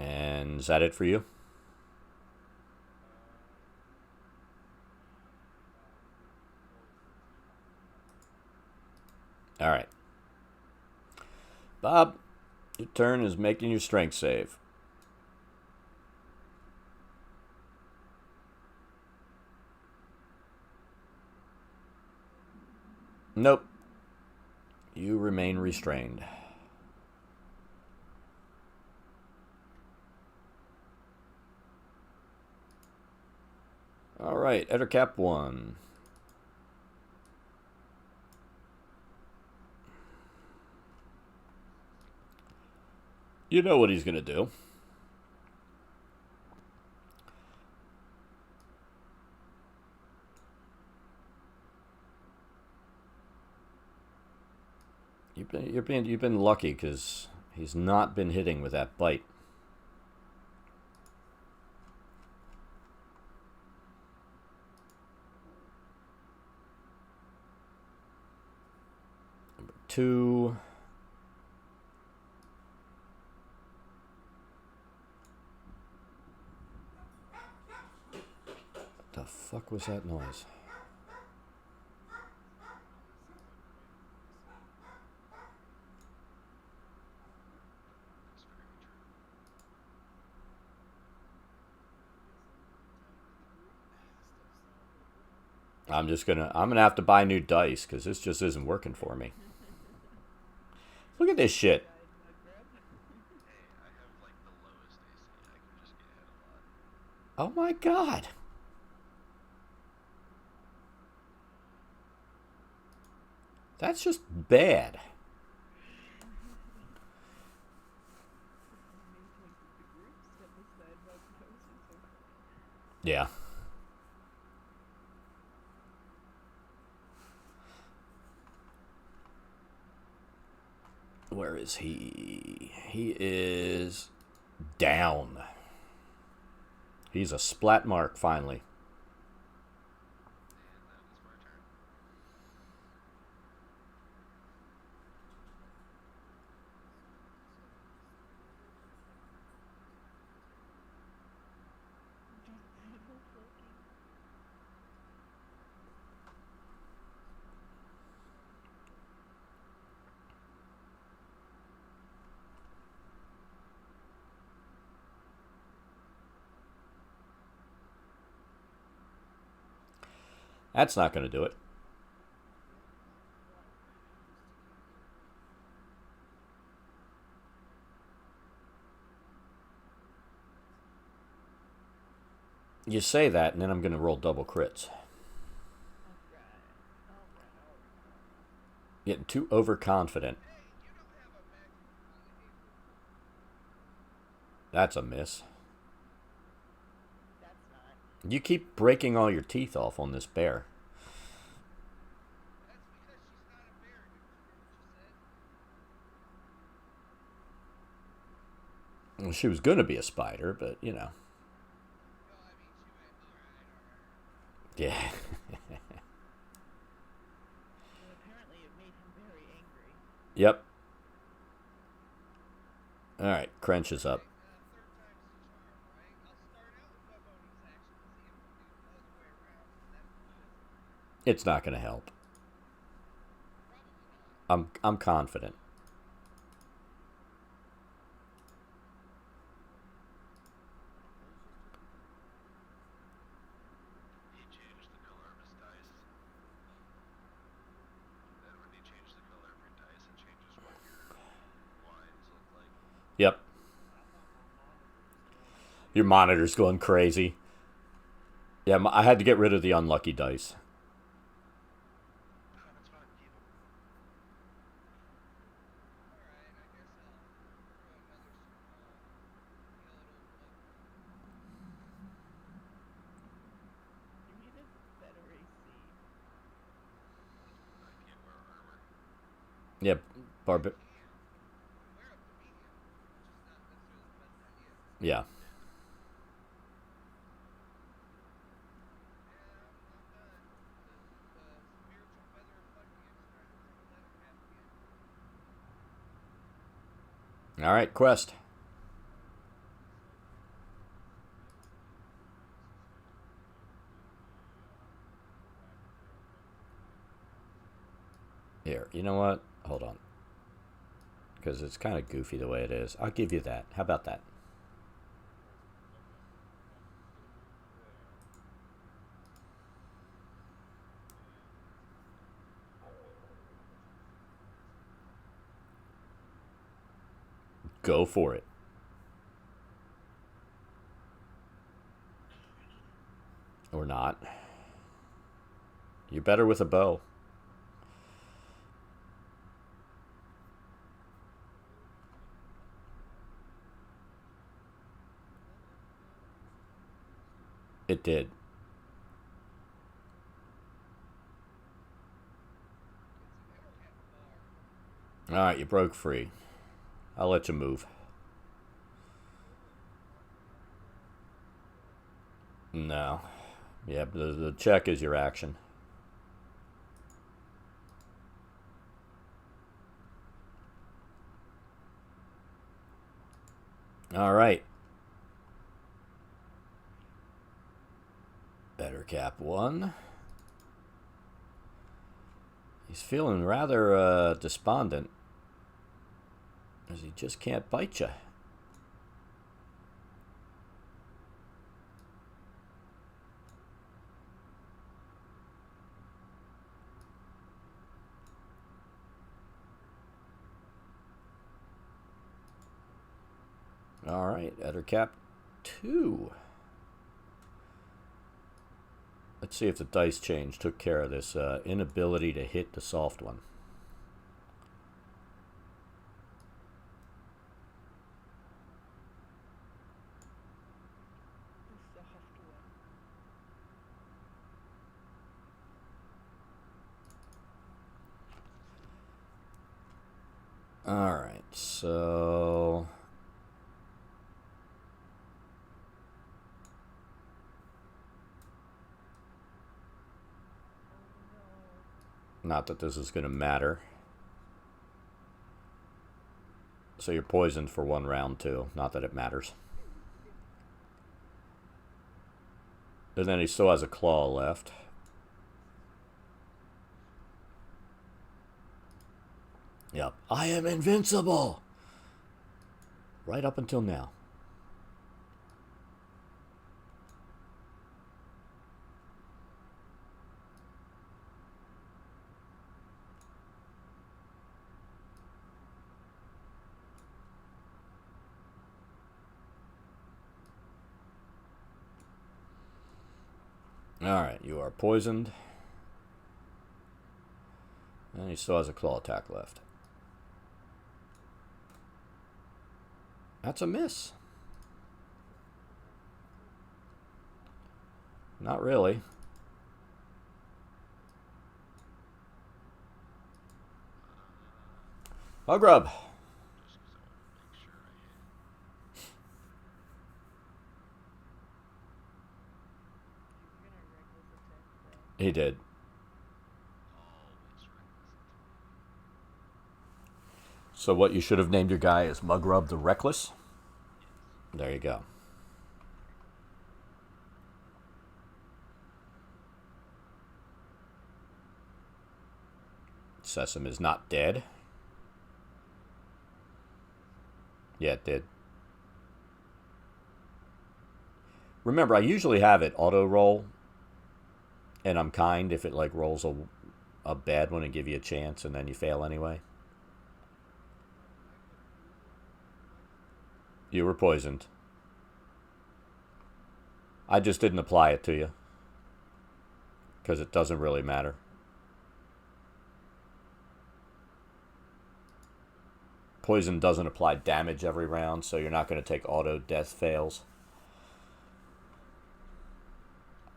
And is that it for you? All right. Bob, your turn is making your strength save. Nope. You remain restrained. All right, editor cap 1. You know what he's going to do. You've been lucky because he's not been hitting with that bite. Number 2. What the fuck was that noise? I'm gonna have to buy new dice because this just isn't working for me. Look at this shit. Guide my grab. Hey, I have like the lowest AC. I can just get hit a lot. Oh my god. That's just bad. Maintain the group, step aside while proposing so funny. Yeah. Where is he? He is down. He's a splat mark finally. And that was my turn. That's not going to do it. You say that, and then I'm going to roll double crits. Alright. Getting too overconfident. Hey, you don't have a maximum That's a miss. That's not. You keep breaking all your teeth off on this bear. That's because she's not a bear. Did you hear what you said? Well, she was going to be a spider, but, you know. No, I mean, she went, alright. Yeah. Well, apparently it made him very angry. Yep. All right, Crench is up. Third time's the charm, right? I'll start out with my bonus action to see if we do the other way around. That's It's not going to help. probably not. I'm confident. He changed the color of his Your monitor's going crazy. Yeah, I had to get rid of the unlucky dice. Oh, that's fine. Keep 'em. Alright, I guess I'll throw another small skeletal blood. You needed better AC. I can't wear armor. Yeah, I Barb. can. You can wear up to medium, which is not necessarily the best idea. Yeah. Yeah, I'm done. The spiritual feather of Buckingham started from a leather cap again. All right, quest. Here, you know what? Hold on. Because it's kind of goofy the way it is. I'll give you that. How about that? Go for it. Or not. You're better with a bow. It did. It's an evercap bar. All right, you broke free. I'll let you move. No. Yeah, the check is your action. All right. Better cap 1. He's feeling rather despondent, as he just can't bite you. All right, Better cap 2. Let's see if the dice change took care of this inability to hit the soft one. The soft one. All right, so Oh not that this is going to matter. So you're poisoned for 1 round too. Not that it matters. And then he still has a claw left. Yep. I am invincible! Right up until now. Alright, you are poisoned. And he still has a claw attack left. That's a miss. Not really. Oh, grub. Just 'cause I wanted to make sure I hit. You're gonna reckless attack that. He did. Always reckless attack. So what you should have named your guy is Mugrub the Reckless. Yes. There you go. Sesame is not dead. Yeah, it did. Remember, I usually have it auto roll, and I'm kind if it like rolls a bad one and give you a chance, and then you fail anyway. You were poisoned. I just didn't apply it to you. Because it doesn't really matter. Poison doesn't apply damage every round, so you're not going to take auto death fails.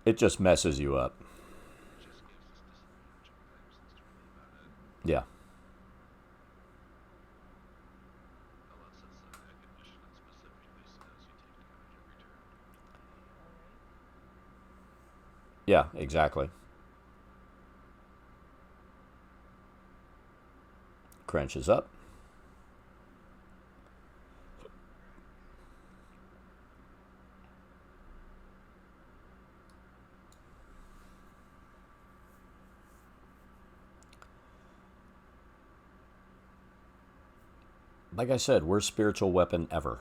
It just messes you up. Just gives us disadvantage on attacks. That's really about it. Yeah. Unless it's a condition that specifically says you take damage every turn. Alright. Yeah, exactly. Crunch is up. Like I said, worst spiritual weapon ever.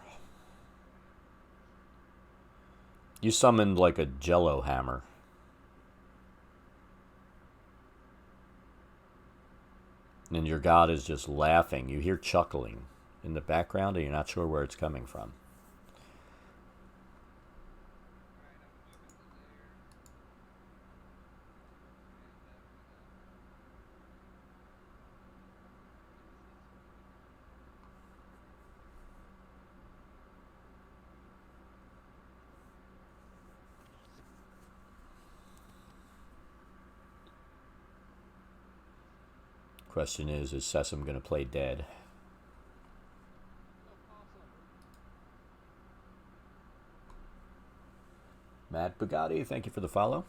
You summoned like a jello hammer. And your god is just laughing. You hear chuckling in the background and you're not sure where it's coming from. Alright, I'm moving to there. Question is Sesame going to play dead? Oh, possum. Matt Bugatti, thank you for the follow.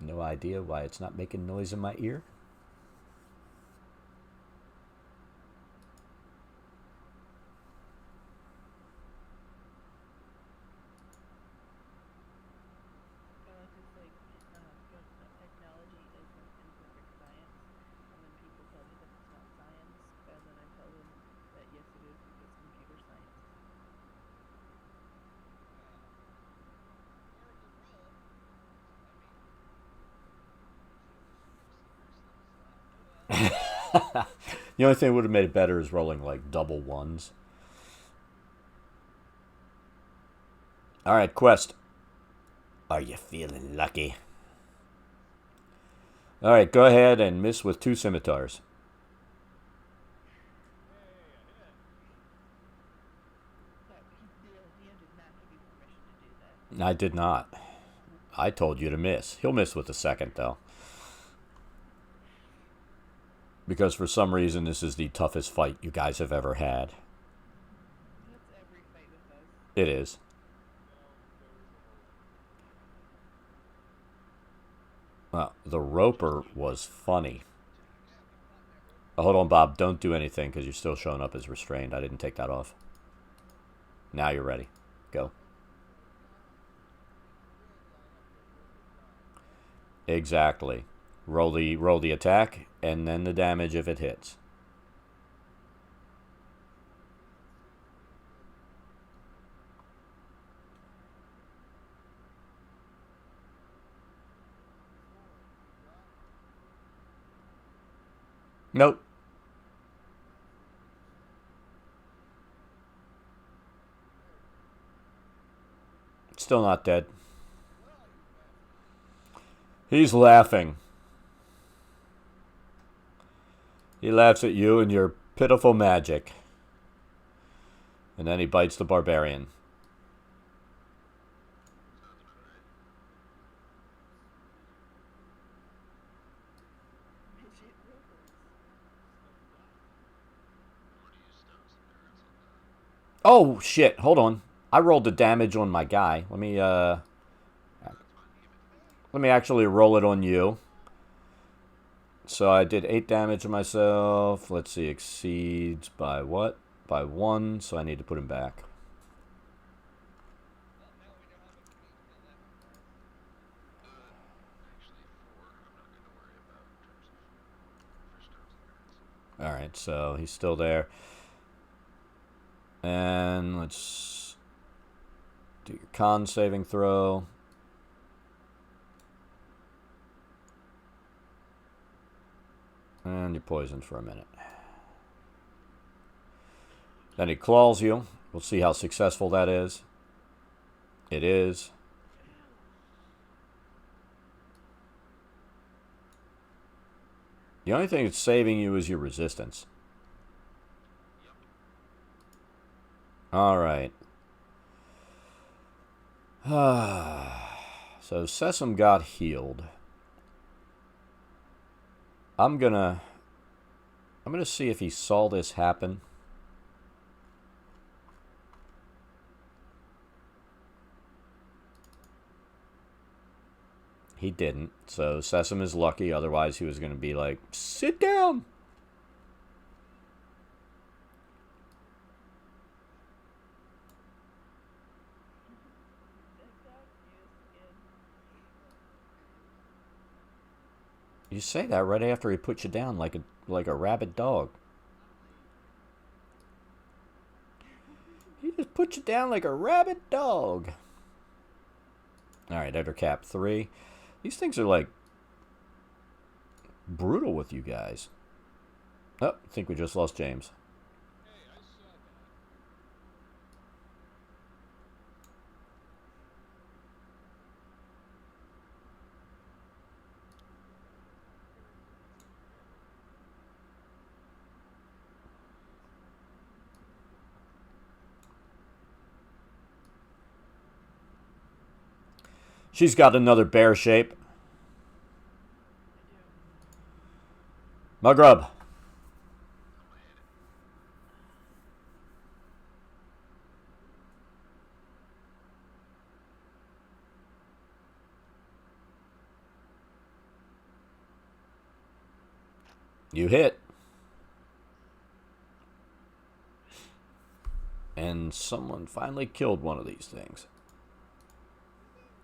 No idea why it's not making noise in my ear. It's like, technology isn't imperfect science, and then people tell me that it's not science, and then I tell them that yes it is because computer science. Or the roll. I mean, so this makes the first level stuff. The only thing that would have made it better is rolling like double ones. Alright, quest. Are you feeling lucky? Alright, go ahead and miss with 2 scimitars. Leo did not give you permission to do that. I did not. I told you to miss. He'll miss with the second, though. Because for some reason, this is the toughest fight you guys have ever had. That's every fight with us. It is. Well, the roper was funny. Oh, hold on, Bob. Don't do anything because you're still showing up as restrained. I didn't take that off. Now you're ready. Go. Exactly. Roll the attack and then the damage if it hits. Nope. Still not dead. He's laughing. He laughs at you and your pitiful magic. And then he bites the barbarian. Midget ropers. Oh, shit. Hold on. I rolled the damage on my guy. Let me actually roll it on you. So I did 8 damage to myself. Let's see, exceeds by what? By 1, so I need to put him back. Alright, so he's still there. And let's do your con saving throw. And you're poisoned for a minute. Then he claws you. We'll see how successful that is. It is. The only thing that's saving you is your resistance. All right. So Sesame got healed. I'm gonna see if he saw this happen. He didn't. So Sesame is lucky. Otherwise, he was going to be like, sit down. You say that right after he puts you down like a rabid dog. He just put you down like a rabid dog. All right, Eder Cap 3. These things are like brutal with you guys. Oh, I think we just lost James. Hey, I saw that. She's got another bear shape. Mugrub. You hit. And someone finally killed one of these things.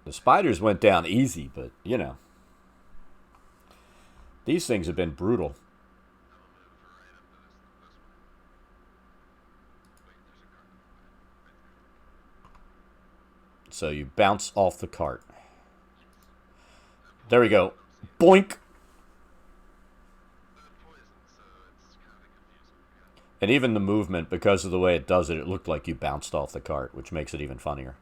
The spiders went down easy, but, you know. These things have been brutal. So you bounce off the cart. There we go. Boink! And even the movement, because of the way it does it, it looked like you bounced off the cart, which makes it even funnier.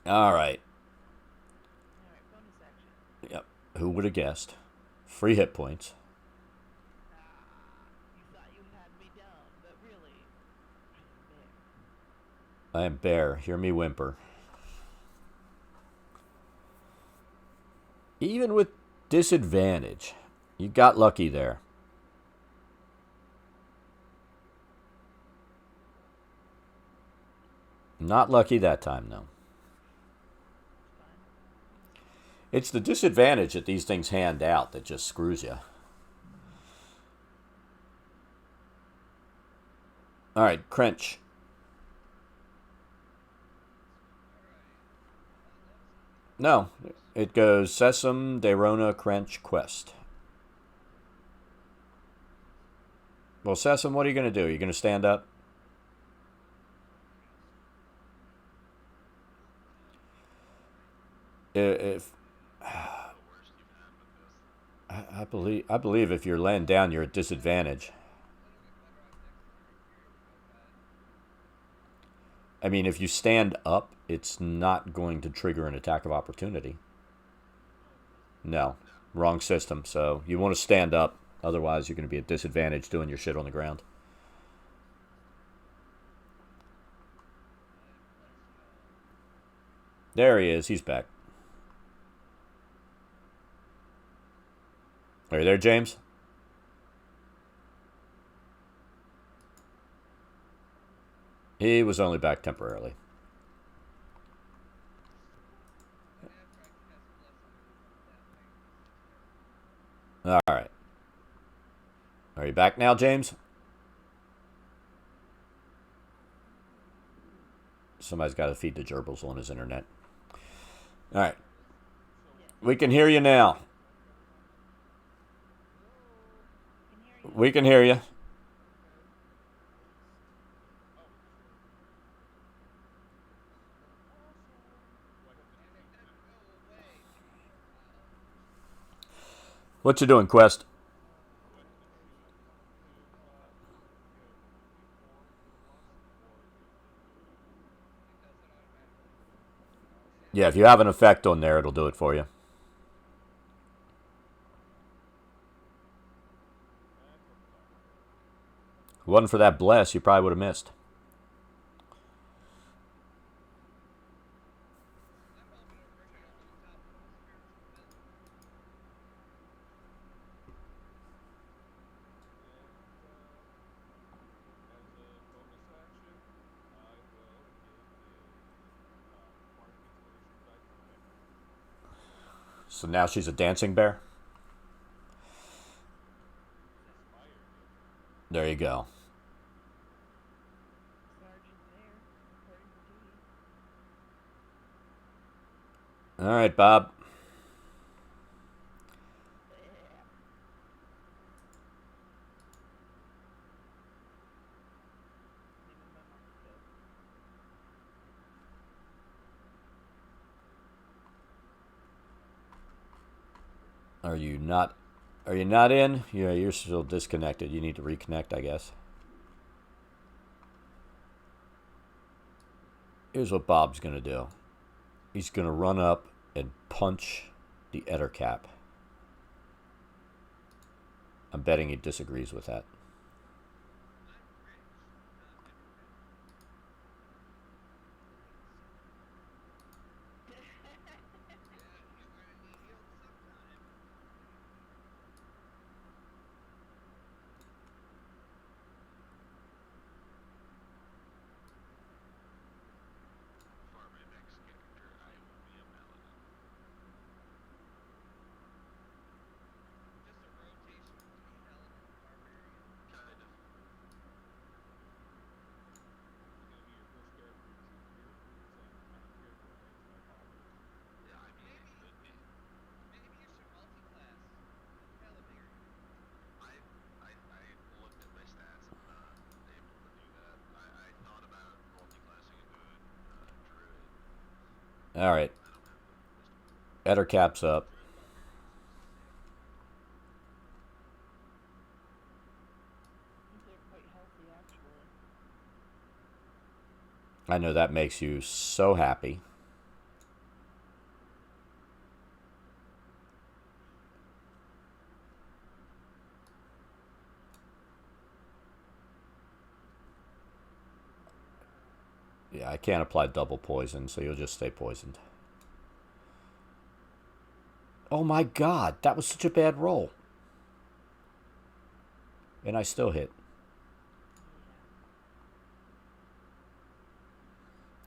All right. Alright, bonus action. Yep. Who would have guessed? Free hit points. You thought you had me down, but really, I am Bear. Hear me whimper. Even with disadvantage, you got lucky there. Not lucky that time, though. It's the disadvantage that these things hand out that just screws you. All right, Crench. No, it goes Sesame, Dayrona, Crench, Quest. Well, Sesame, what are you going to do? Are you going to stand up? If I believe if you're laying down, you're at disadvantage. I mean, if you stand up, it's not going to trigger an attack of opportunity. No, wrong system. So you want to stand up. Otherwise, you're going to be at disadvantage doing your shit on the ground. There he is. He's back. Are you there, James? He was only back temporarily. All right. Are you back now, James? Somebody's got to feed the gerbils on his internet. All right. We can hear you now. We can hear you. What you doing, Quest? Yeah, if you have an effect on there, it'll do it for you. If it wasn't for that bless, you probably would have missed. I'm all for bringing on the top of the spiritual villain. So now she's a dancing bear. There you go. Sergeant there, according to duty. All right, Bob. Naming my mom still. Are you not? Are you not in? Yeah, you're still disconnected. You need to reconnect, I guess. Here's what Bob's gonna do. He's gonna run up and punch the Ettercap. I'm betting he disagrees with that. I'm rich, not hypocrite. Yeah, you're gonna need healed sometime. For my next character, I will be a paladin. Just a rotation between paladin and barbarian. Kind of. Yeah, I mean, it Maybe could be. maybe you should multi-class with paladin. I looked at my stats. I'm not able to do that. I thought about multi-classing into a druid. All right, I don't have the wisdom. Ettercap's up. Druid barbarian's pretty sick. They're quite healthy, actually. I know that makes you so happy. Yeah, I can't apply double poison, so you'll just stay poisoned. Oh my god, that was such a bad roll. And I still hit. Yeah.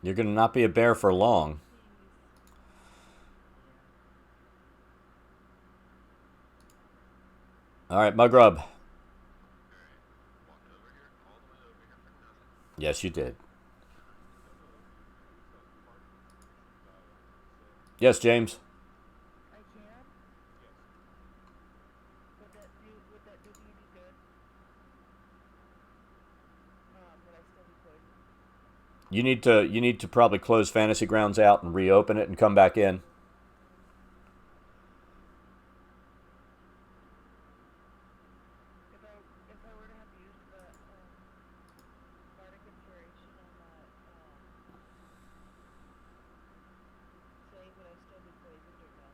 You're gonna not be a bear for long. Yeah. All right, Mugrub. Alright. Walked over here, all the way over here for nothing. Yes, you did. Can I? Yes, James. I can. Would that do me any good? Would I still be poisoned? You need to probably close Fantasy Grounds out and reopen it and come back in. If I were to have used the bardic inspiration on that save, would I still be poisoned or no?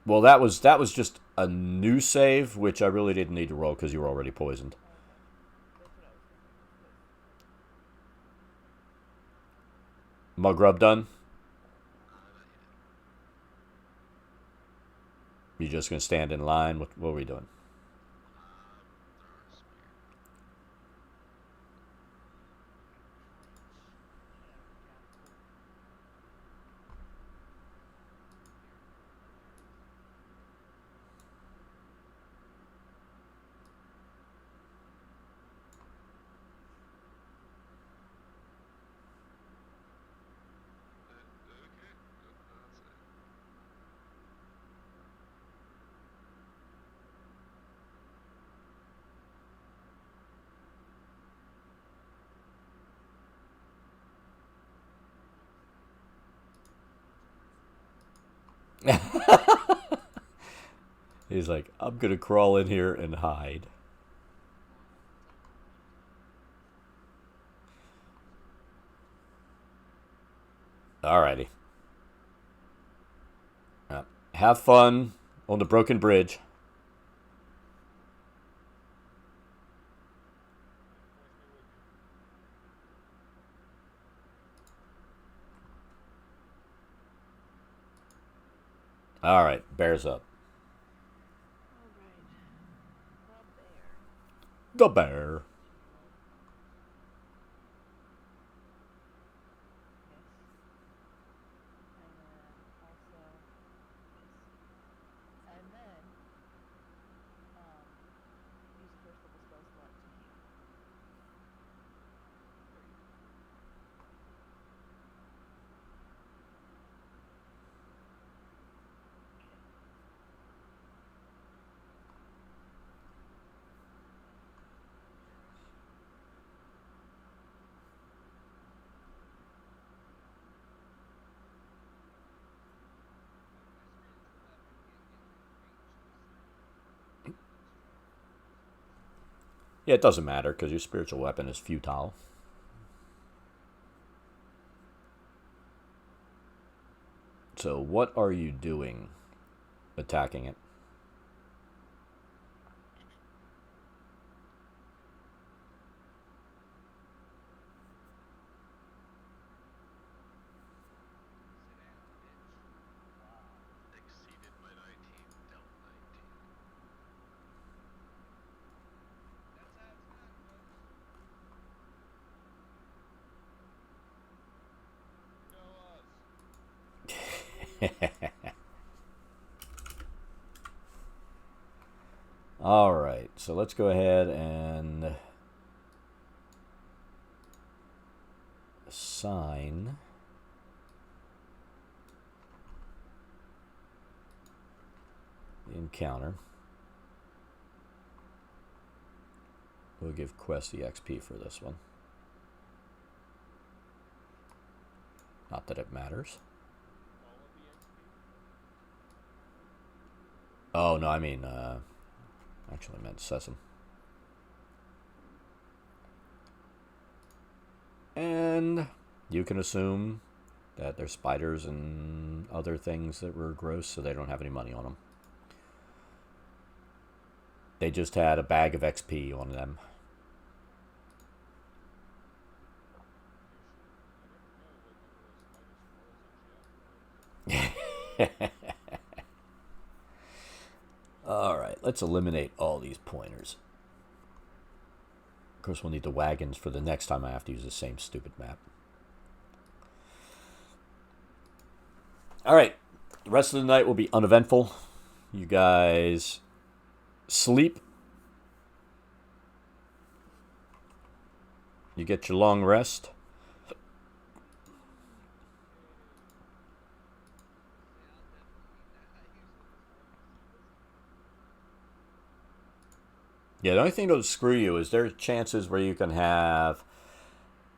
Well, that was just a new save, which I really didn't need to roll because you were already poisoned. Oh, okay. That's what I was thinking. Mugrub done? Not yet. You just gonna stand in line? What are we doing? Throwing a spear. Okay, that's it. He's like, I'm gonna crawl in here and hide. Alrighty. Have fun on the broken bridge. Alright, bears up. Alright. The bear. The bear. And then use first level spell slot to you. Yeah, it doesn't matter because your spiritual weapon is futile. So what are you doing attacking it? Exceeded by 19, dealt 19. That's how it's done, folks. Show us. Alright, so let's go ahead and assign the encounter. We'll give Quest the XP for this one. Not that it matters. Oh, no, I mean, actually I meant Sesame. And you can assume that they're spiders and other things that were gross, so they don't have any money on them. They just had a bag of XP on them. Alright, let's eliminate all these pointers. Of course, we'll need the wagons for the next time I have to use the same stupid map. Alright, the rest of the night will be uneventful. You guys sleep. You get your long rest. Yeah, the only thing that'll screw you is there's chances where you can have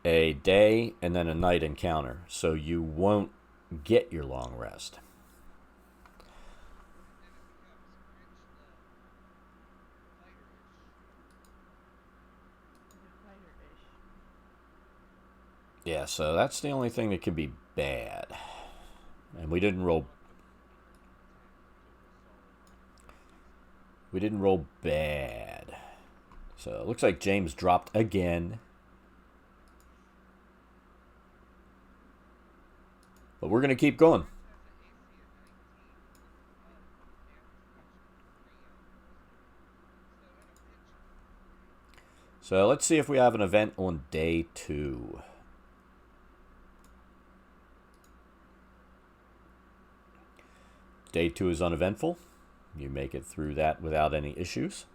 a day and then a night encounter, so you won't get your long rest. Yeah, so that's the only thing that could be bad. And we didn't roll bad. So it looks like James dropped again. But we're going to keep going. So let's see if we have an event on day 2. Day 2 is uneventful. You make it through that without any issues.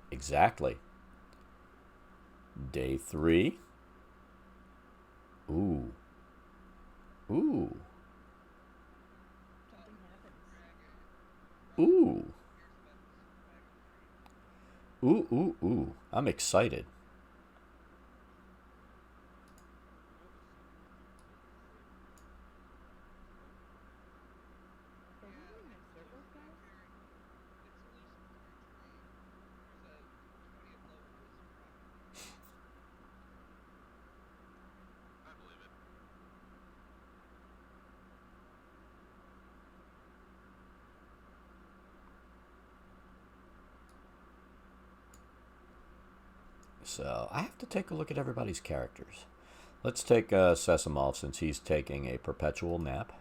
Exactly. Day 3. Ooh. Ooh. Ooh. Ooh, ooh, ooh. I'm excited. So I have to take a look at everybody's characters. Let's take Sesamov since he's taking a perpetual nap.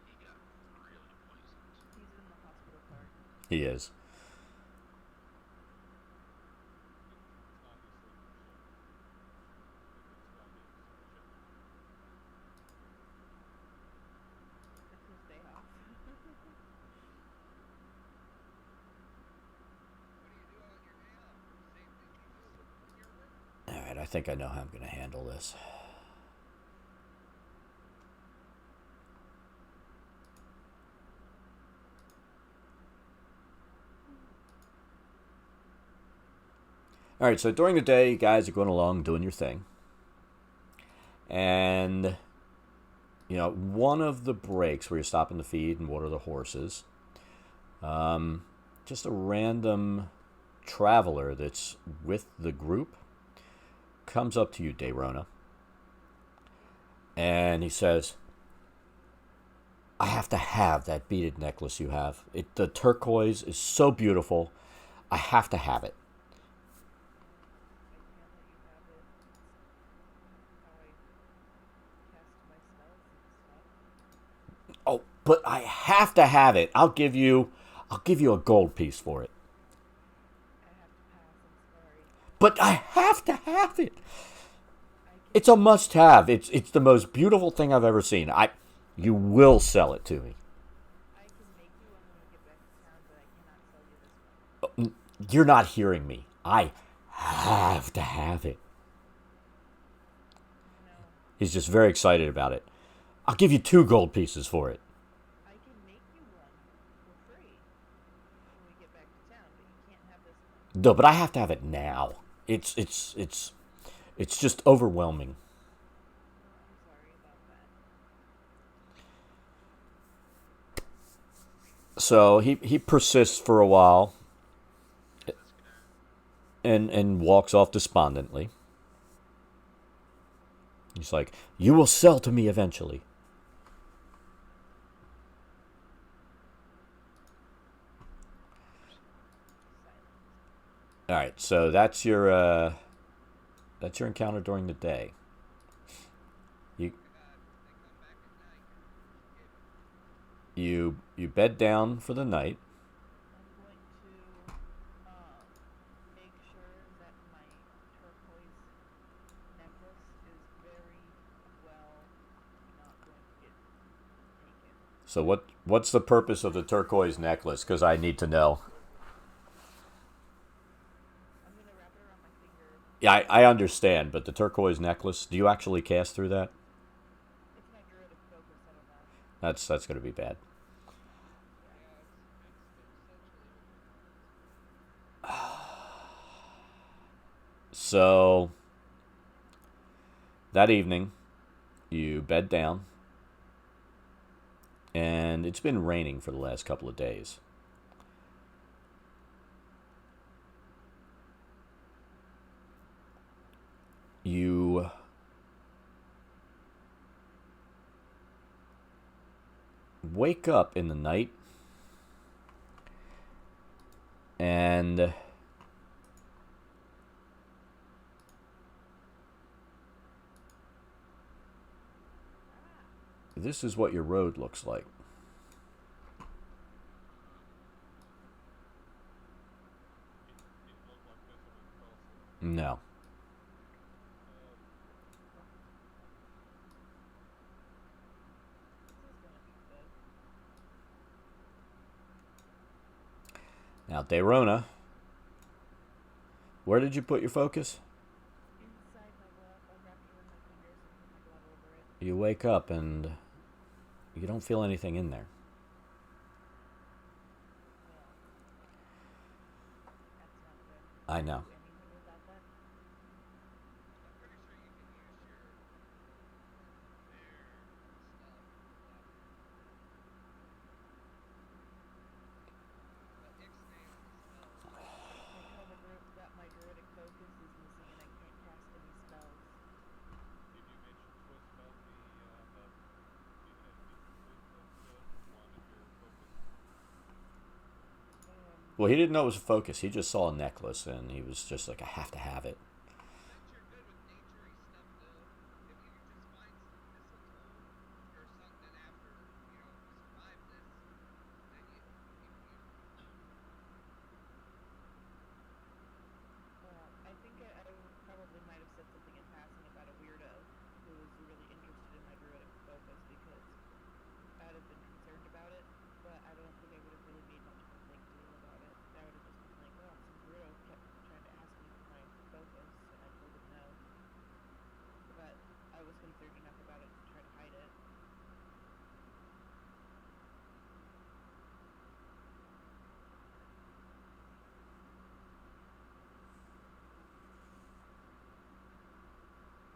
He got really poisoned. He's in the hospital card. He is. It's his day off. What do you do on your day off? Same thing you do when you're working. All right, I think I know how I'm going to handle this. All right, so during the day, you guys are going along doing your thing. And, you know, one of the breaks where you're stopping to feed and water the horses, just a random traveler that's with the group comes up to you, Dayrona, and he says, I have to have that beaded necklace you have. The turquoise is so beautiful. I have to have it. I can't let you have it. It's how I cast my spells and stuff. Oh, but I have to have it. I'll give you a gold piece for it. I have to pass. I'm sorry. But I have to have it. I can, It's a must-have. It's the most beautiful thing I've ever seen. You will sell it to me. I can make you one when we get back to town, but I cannot sell you this one. You're not hearing me. I have to have it. No, He's just very excited about it. I'll give you 2 gold pieces for it. I can make you one for free when we get back to town, but you can't have this one. No, but I have to have it now. It's just overwhelming. Oh, I'm sorry about that. So he persists for a while and walks off despondently. He's like, you will sell to me eventually. All right, so that's your encounter during the day. You They come back at night. you bed down for the night. I'm going to make sure that my turquoise necklace is very well not going to get taken. So what's the purpose of the turquoise necklace? Because I need to know. I'm going to wrap it around my finger. Yeah, I understand, but the turquoise necklace, do you actually cast through that? It's my druidic focus, I don't know. That's going to be bad. Yeah, it's essentially So that evening, you bed down, and it's been raining for the last couple of days. You wake up in the night, and this is what your road looks like. No. This is going to be good. Now, Dayrona, where did you put your focus? Inside my glove, I wrapped it around my fingers and put my glove over it. You wake up and you don't feel anything in there. Well, that's not good. I know. Do anything without that? I'm pretty sure you can use their stuff. The Ixnay on the spells. I tell the group that my druidic focus is missing and I can't cast any spells. Did you mention to us about the that you had instances that wanted your focus? Well, he didn't know it was a focus. He just saw a necklace, and he was just like, I have to have it. Since you're good with naturey stuff, though, if you could just find some mistletoe or something after you survive this, then you I think I probably might have said something in passing about a weirdo who was really interested in my druidic focus because I'd have been concerned about it, but I don't think I would have really made much of a big deal about it. I would have just been like, oh, some weirdo kept trying to ask me for my focus, and I told him no. But I was concerned enough about it to try to hide it.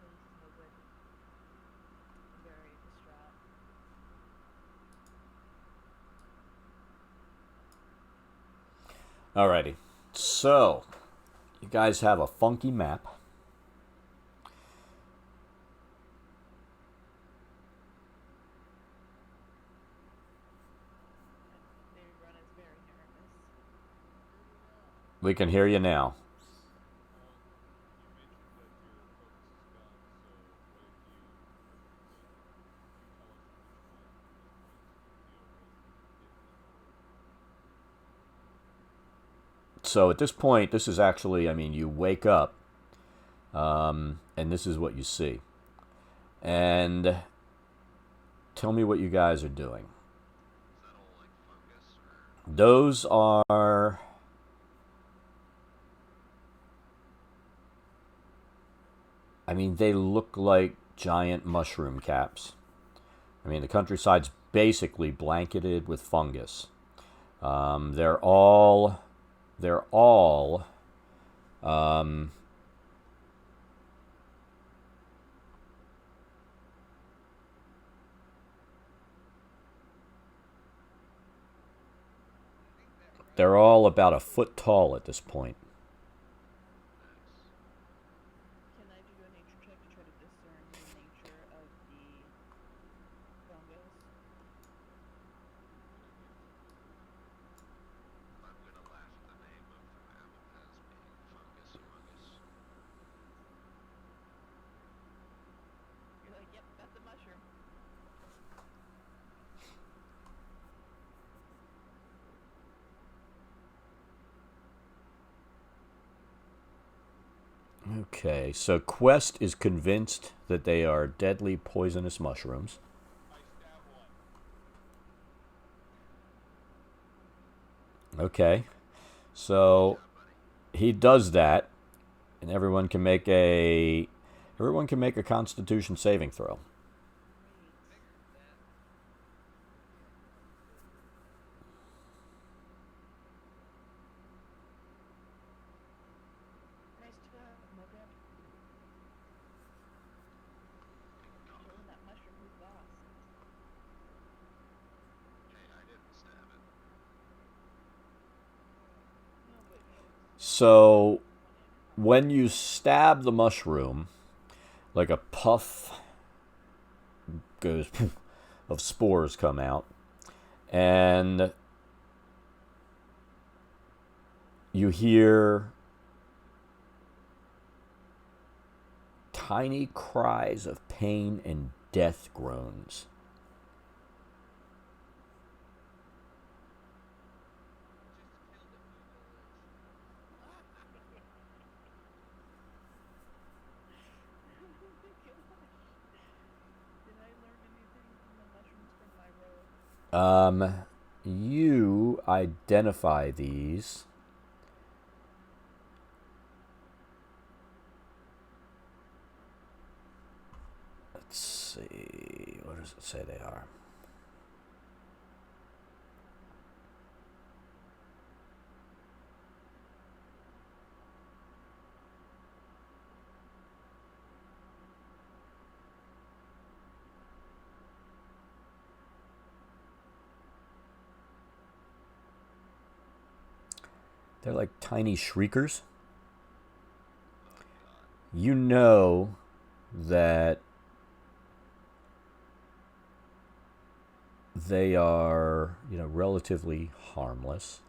This is no good. I'm very distraught. Alrighty. So, you guys have a funky map. They run is very nervous. We can hear you now. So at this point, this is actually, I mean, you wake up, and this is what you see. And tell me what you guys are doing. Is that all like fungus or Those are. I mean, they look like giant mushroom caps. I mean, the countryside's basically blanketed with fungus. They're all. They're all. Um, they're all about a foot tall at this point. Can I do a nature check to try to discern the nature of the fungus? I'm gonna laugh at the name of the map as being fungus humongous. You're like, yep, that's a mushroom. Okay, so Quest is convinced that they are deadly poisonous mushrooms. I stab one. Okay, so he does that, and everyone can make a Constitution saving throw. Nice job, Mograb. Killing that mushroom, who's boss? Hey, I didn't stab it. No, but So when you stab the mushroom, like a puff goes of spores come out, and you hear tiny cries of pain and death groans. Did I learn anything from the mushrooms from my roll? You identify these. Let's see. What does it say they are? They're like tiny shriekers. You know that they are, relatively harmless.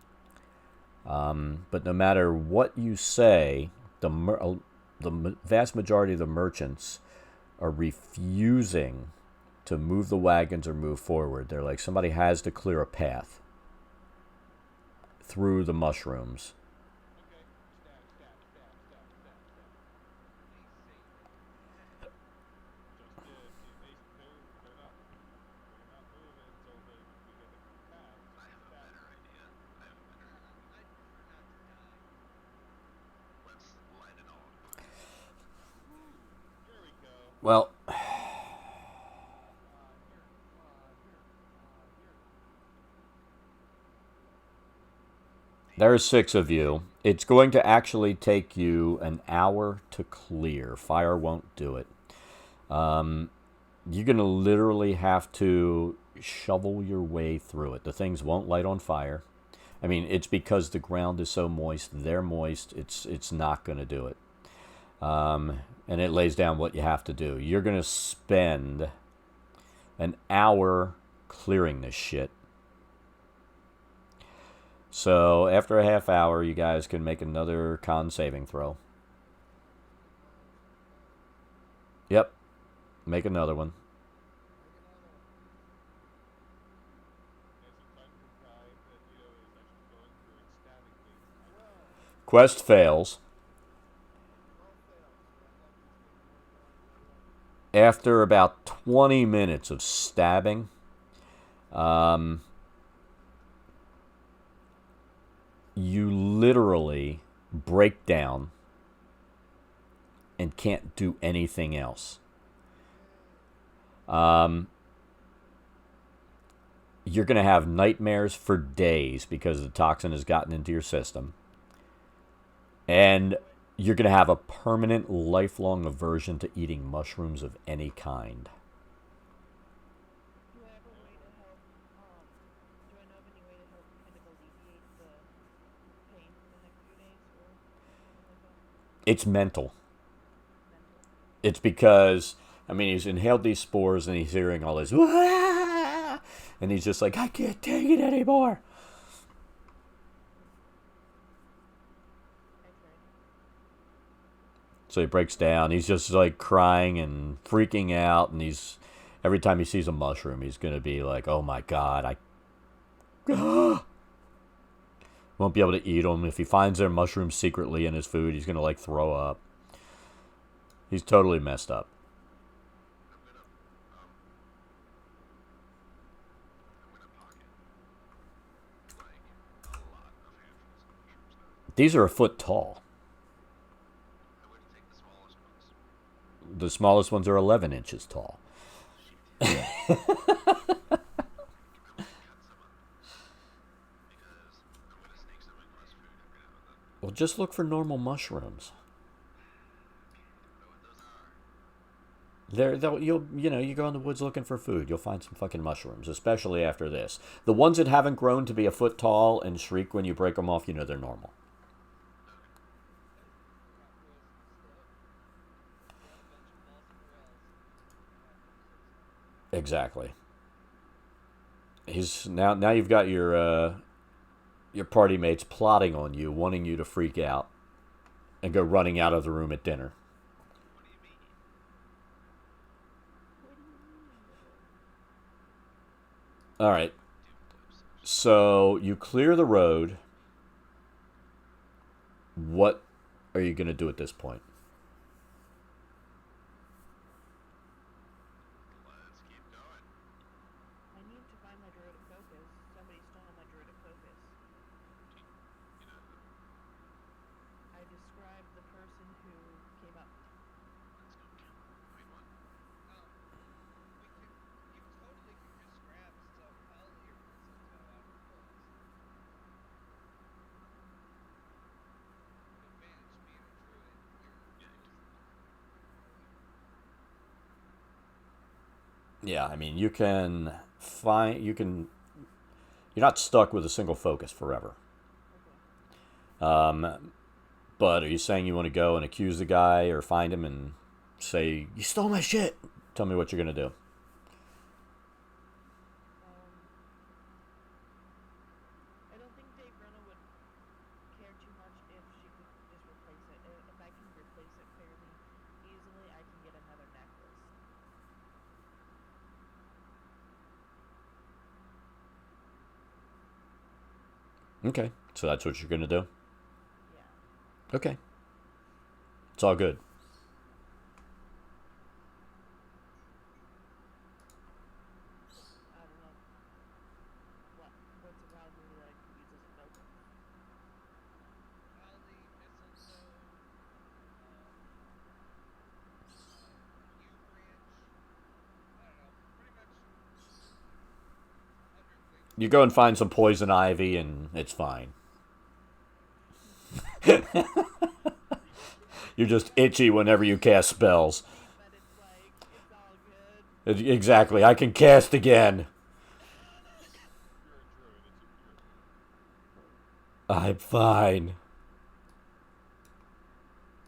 But no matter what you say, the vast majority of the merchants are refusing to move the wagons or move forward. They're like, somebody has to clear a path through the mushrooms. Okay. Stab, stab, stab, stab, stab, stab. Just they're not moving until we get the path. I have a better idea. I have a better idea. I'd prefer not to die. Let's light it all on fire. Here we go. Well, there's 6 of you. It's going to actually take you an hour to clear. Fire won't do it. You're going to literally have to shovel your way through it. The things won't light on fire. I mean, it's because the ground is so moist. They're moist. It's not going to do it. And it lays down what you have to do. You're going to spend an hour clearing this shit. So after a half hour, you guys can make another con saving throw. Yep. Make another one. There's a thunder drive that is actually going through and stabbing things. Quest fails. After about 20 minutes of stabbing, you literally break down and can't do anything else. You're going to have nightmares for days because the toxin has gotten into your system. And you're going to have a permanent, lifelong aversion to eating mushrooms of any kind. Do I have a way to help, do I know of any way to help kind of alleviate the pain for the next few days or something like that? It's mental. Mental. It's because, I mean, he's inhaled these spores and he's hearing all this, "Wah!" And he's just like, I can't take it anymore. I tried. So he breaks down. He's just like crying and freaking out. And he's, every time he sees a mushroom, he's going to be like, oh my God, I won't be able to eat them. If he finds their mushrooms secretly in his food, he's going to like throw up. He's totally messed up. I'm gonna pocket like a lot of handfuls of mushrooms now. These are a foot tall. I wouldn't take the smallest ones. The smallest ones are 11 inches tall. I might cut some of them because I'm gonna sneak some across food every now and then. Well, just look for normal mushrooms. I don't know what those are. You go in the woods looking for food. You'll find some fucking mushrooms, especially after this. The ones that haven't grown to be a foot tall and shriek when you break them off, they're normal. Exactly. He's now you've got your party mates plotting on you, wanting you to freak out and go running out of the room at dinner. What do you mean? All right. Duplicitous. So you clear the road. What are you going to do at this point? Let's keep going. I need to find my druidic focus. Somebody stole my druidic focus. You know, I described the person who came up. let's go kill him. Wait, what? You totally could just grab some hell here mistletoe out of the woods. Advantage being a druid, Yeah, I mean, you can find, you're not stuck with a single focus forever. Okay. But are you saying you want to go and accuse the guy or find him and say, you stole my shit? Tell me what you're going to do. I don't think Dave Brenna would Okay, so that's what you're going to do? Yeah. Okay. It's all good. I don't know what's around me that I could use as a focus. Holly, mistletoe, yew branch. I don't know. Pretty much 100 things. You go and find some poison ivy, and it's fine. You're just itchy whenever you cast spells. But it's like, it's all good. Exactly. I can cast again. You're a druid. It's a I'm fine.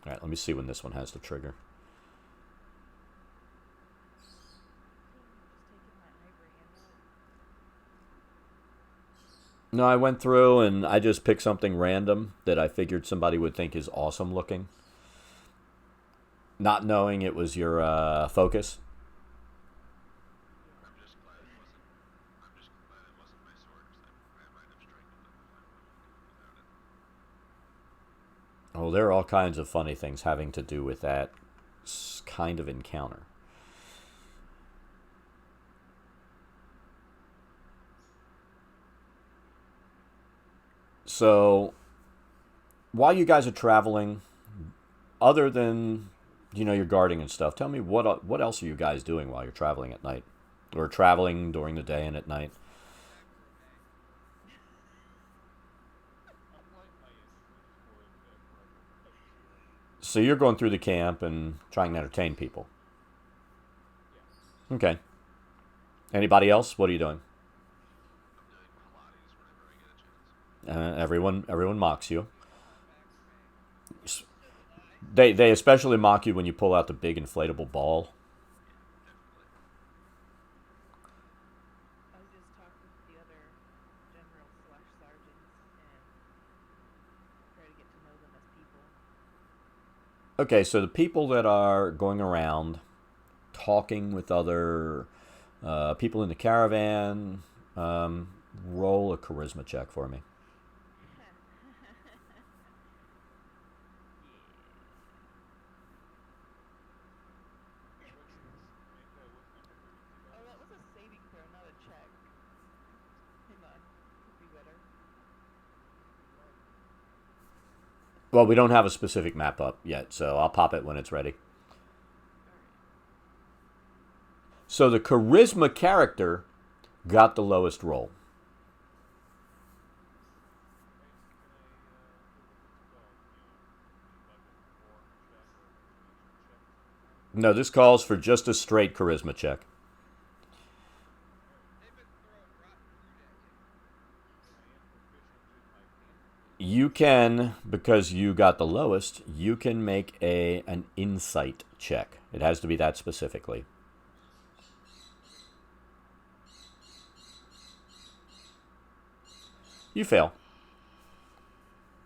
All right, let me see when this one has the trigger. Just taking my ivory and No, I went through and I just picked something random that I figured somebody would think is awesome looking. Not knowing it was your focus. I'm just glad it wasn't. I'm just glad it wasn't my sword, 'cause I might have strangled him if I would have without it. Oh, there are all kinds of funny things having to do with that kind of encounter. So, while you guys are traveling, other than your guarding and stuff, tell me what else are you guys doing while you're traveling at night, or traveling during the day and at night? I'm like my instrument is more into like cheering. So you're going through the camp and trying to entertain people. Yes. Okay. Anybody else? What are you doing? I'm doing Pilates whenever I get a chance. Everyone mocks you. Back pain. They especially mock you when you pull out the big inflatable ball. I was just talking with the other general/sergeants and try to get to know them as people. Okay, so the people that are going around talking with other people in the caravan, roll a charisma check for me. Oh, that was a saving throw, not a check. Hang on. Could be better. Well, we don't have a specific map up yet, so I'll pop it when it's ready. Alright. So the charisma character got the lowest roll. No, this calls for just a straight charisma check. They've been throwing rotten fruit at you. You can, because you got the lowest, you can make an insight check. It has to be that specifically. You fail.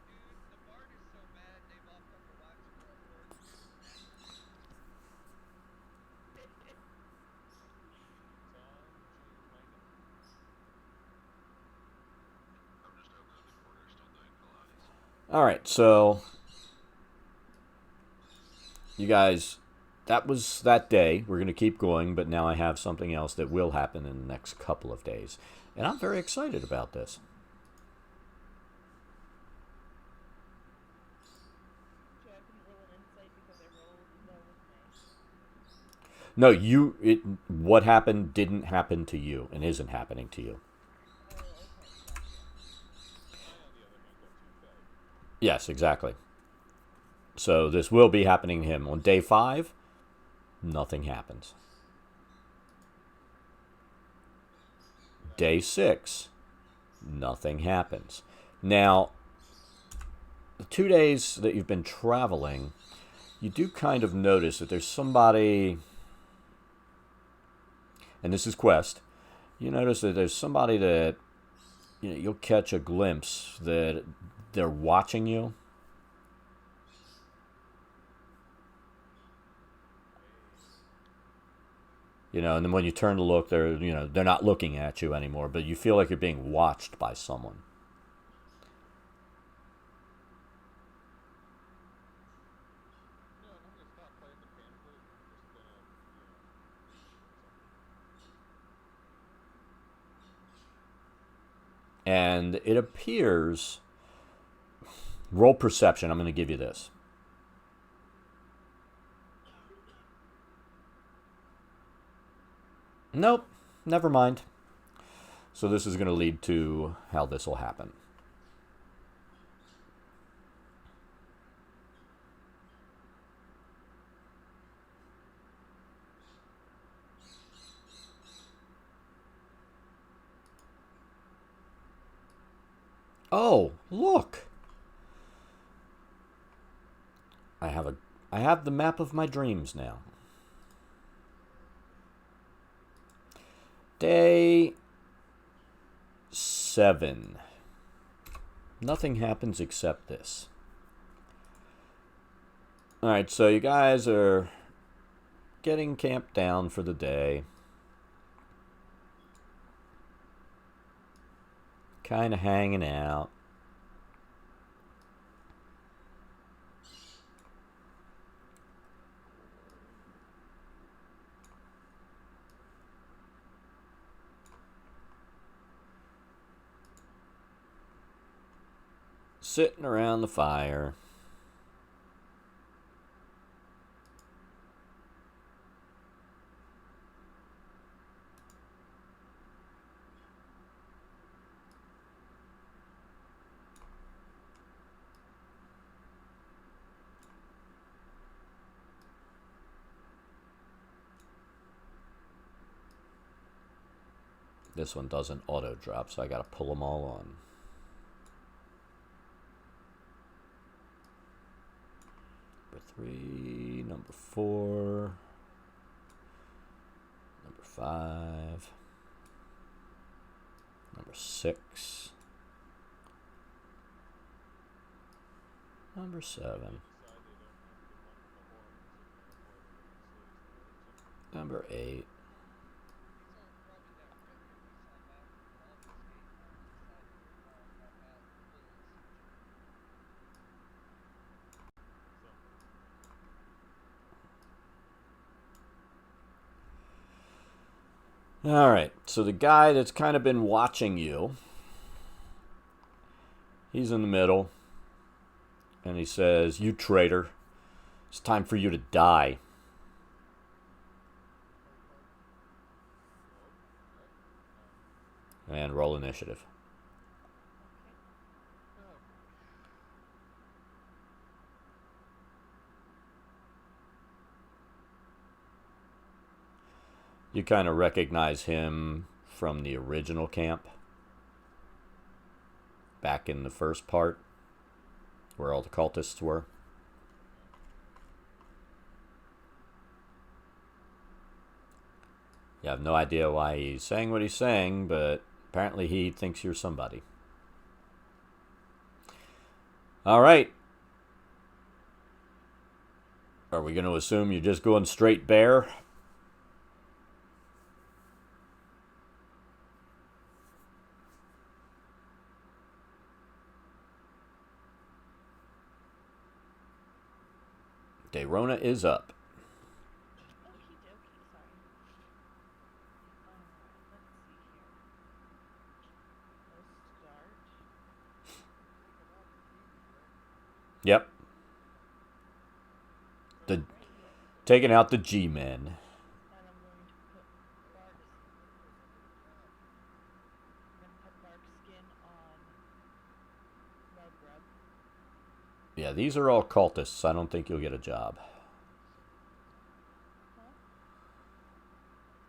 Dude, the bard is so mad they locked up the wax for I'm just over in the corner still doing Pilates. All right, so you guys, that was that day. We're going to keep going, but now I have something else that will happen in the next couple of days. And I'm very excited about this. So I couldn't roll an insight because I rolled low with my. No, what happened didn't happen to you and isn't happening to you. Oh, okay. Gotcha. I, on the other hand, got 2 fed. Yes, exactly. So this will be happening to him. On day 5, nothing happens. Day 6, nothing happens. Now, the 2 days that you've been traveling, you do kind of notice that there's somebody, and this is Quest, you notice that there's somebody that, you'll catch a glimpse that they're watching you. And then when you turn to look, they're not looking at you anymore, but you feel like you're being watched by someone. And it appears... Roll perception. I'm going to give you this. Nope. Never mind. So this is going to lead to how this will happen. Oh, look. I have the map of my dreams now. Day 7. Nothing happens except this. Alright, so you guys are getting camped down for the day. Kind of hanging out. Sitting around the fire. This one doesn't auto drop, so I gotta pull them all on. Number 3, number 4, number 5, number 6, number 7, number 8. Alright, so the guy that's kind of been watching you, he's in the middle, and he says, "You traitor, it's time for you to die." And roll initiative. You kind of recognize him from the original camp. Back in the first part, where all the cultists were. You have no idea why he's saying what he's saying, but apparently he thinks you're somebody. Alright. Are we going to assume you're just going straight bear? Dayrona is up. Okie dokie, sorry. Let's see here. We'll start. Yep. Taking out the G-men. And I'm going to put bark skin on mud rub. Yeah, these are all cultists. I don't think you'll get a job. Huh?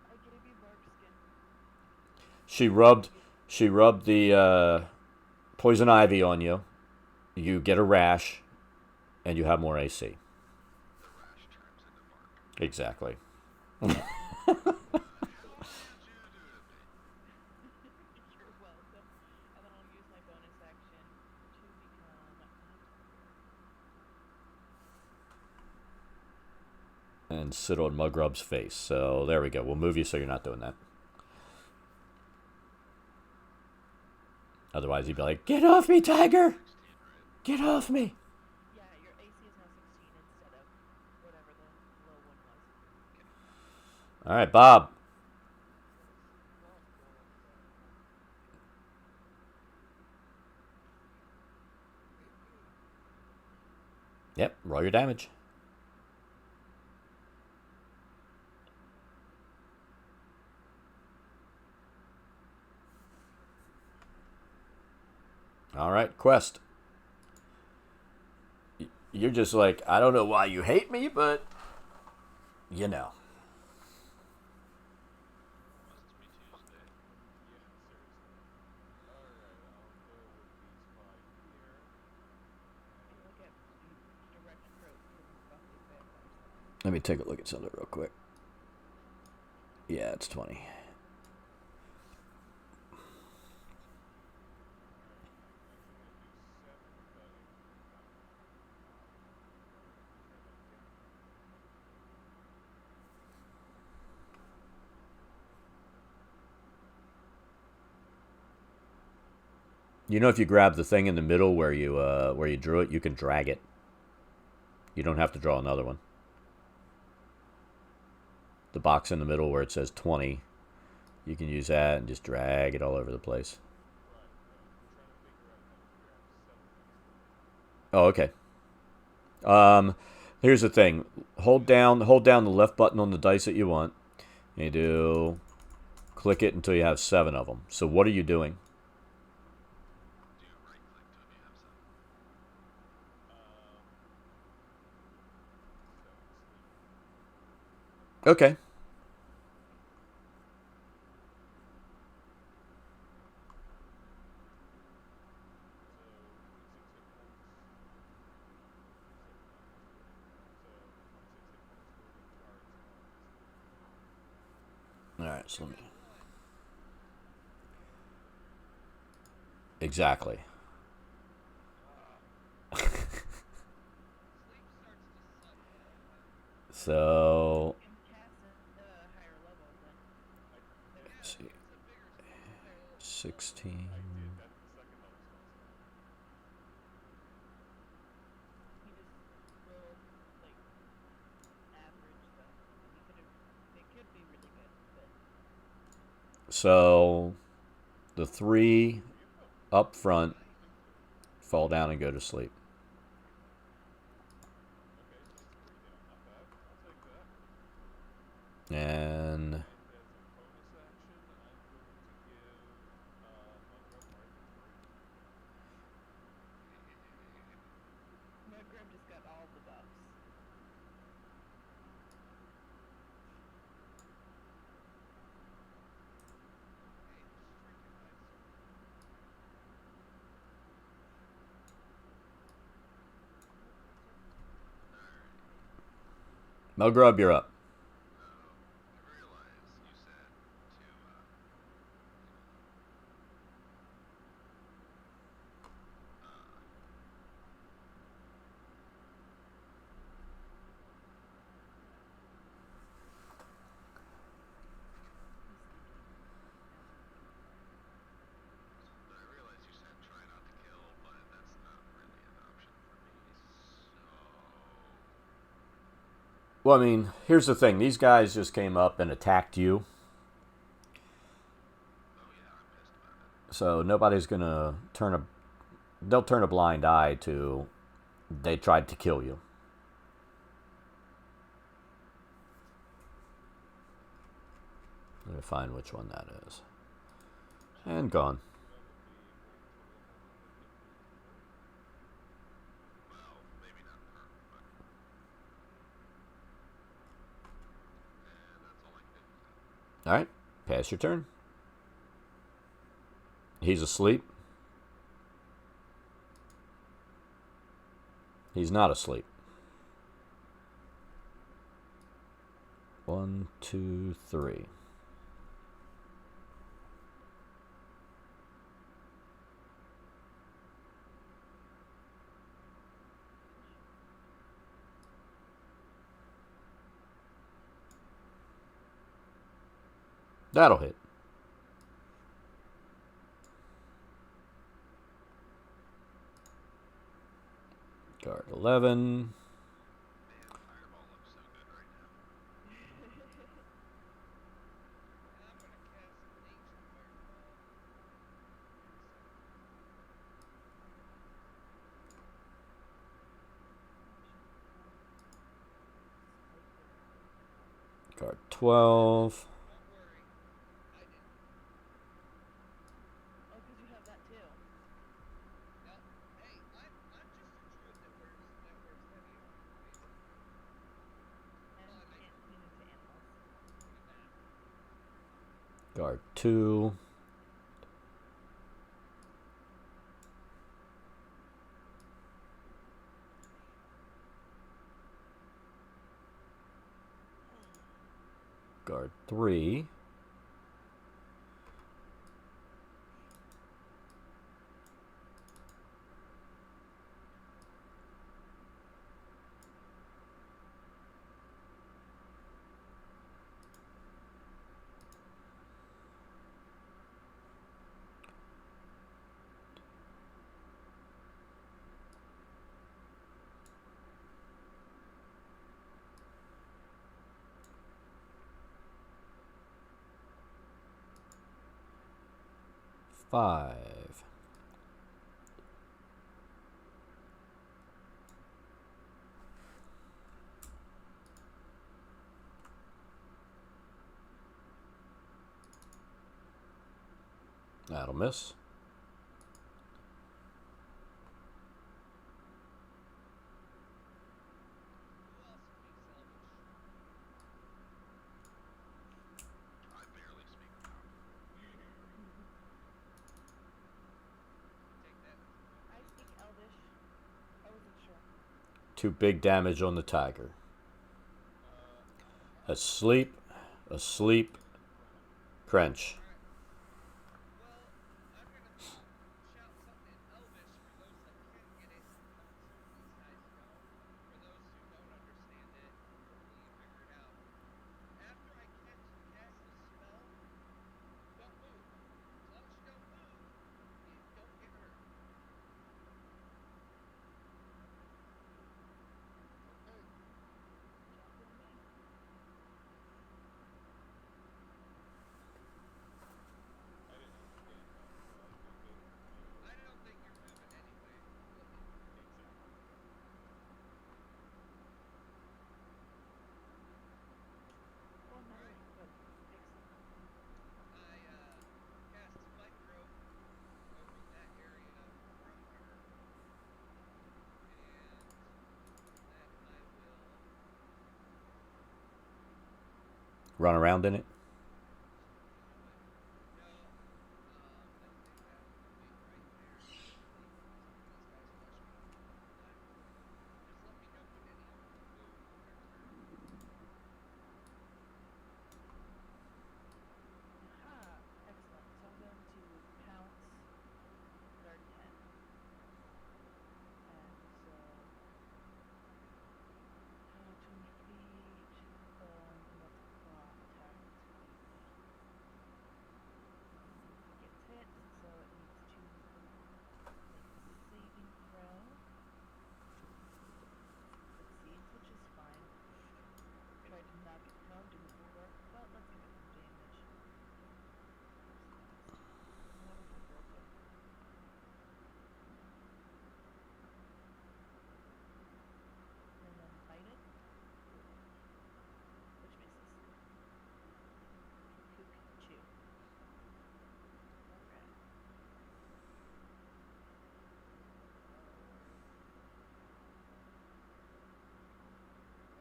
I gave you bark skin. She rubbed the poison ivy on you. You get a rash, and you have more AC. The rash turns into bark. Exactly. What did you do to me? You're welcome. And then I'll use my bonus action to become And sit on Mugrub's face. So there we go. We'll move you so you're not doing that. Otherwise, he'd be like, "Get off me, tiger! 16, right? Get off me!" Yeah, your AC is now 16 instead of whatever the low one was. All right, Bob. Yep, roll your damage. All right, Quest. You're just like, I don't know why you hate me, but you know. Must be Tuesday. Yeah, seriously. Alright, I'll go with these 5 here. If you look at direct approach from Buffy the Vampire Slayer. Let me take a look at something real quick. Yeah, it's 20. Alright, I'm actually gonna do 7, but I forgot. Try that again. You know, if you grab the thing in the middle where you drew it, you can drag it. You don't have to draw another one. The box in the middle where it says 20, you can use that and just drag it all over the place. Right, I'm trying to figure out how to grab 7 Oh, instead. okay. Here's the thing. Hold down the left button on the dice that you want. And you do click it until you have 7 of them. So what are you doing? Do you right click to if you have 7? 7 sleep. Okay. So 26 hit points. 7 hit points. 7 charged ones. All right, so let me. One. Exactly. Sleep starts to suck after that. So, You can cast at a higher level then. Yeah, let's see. it's a bigger, higher level spell. 16. I did. That's the second lowest one. You just roll like average stuff. You could have. It could be really good, but So, the 3 3 of them. up front Nice. fall down and go to sleep. Okay, so 3 down. Not bad. I'll take that. And And as a bonus action, I'm going to give Mudgrub Mark a drink. Mudgrub just got all the buffs. Hey, just drinking nice. Melgrub, you're up. I realize you said to He's thinking as we speak. but I realize you said try not to kill, but that's not really an option for me. So Well, I mean, here's the thing. These guys just came up and attacked you. oh yeah, I'm pissed about it. So nobody's going to they'll turn a blind eye to they tried to kill you. Let me find which one that is. And gone. That would be going to be Well, maybe not perp, but and that's all I can do. All right, pass your turn. He's asleep. He's not asleep. 1, 2, 3. That'll hit. Guard 11. Man, Fireball looks so good right now. And I'm gonna cast Nature Fireball. In a second. 12. Don't worry. I didn't. Oh, because you have that too. No. Hey, I'm just a druid that wears heavy armor, basically. And Well, I lean into animals. even that. Guard 2. Guard 3. Five. That'll miss. Who else speaks Elvish? I barely speak common. Take that as a win. I speak Elvish. I wasn't sure. 2 big damage on the tiger. Asleep. Asleep. Crench. Alright. Well, I'm gonna shout something in Elvish for those that can get it. I'm assuming these guys don't. For those who don't understand it, hopefully you figure it out. After I cast a spell, don't move. As long as you don't move, you don't get hurt. Okay. Sounds good to me. I didn't understand that, so I think that I don't think you're moving anyway, really. exactly. Oh, no. Alright. Good. Excellent. I cast Spike Growth over that area from her. And then I will Run around in it. show it. No, I think that will wait right there, actually. Some of these guys flush me all the time. Just let me know when any of them move on their turn. Aha! Excellent. So I'm going to pounce guard 10. And so 20 feet, and that's a claw attack to he gets hit, so it needs to make a saving throw. Succeeds, which is fine. Tried to knock it prone, didn't work, but let's give it some damage. That was broken. And then bite it, which misses. Poop, chew. Alright.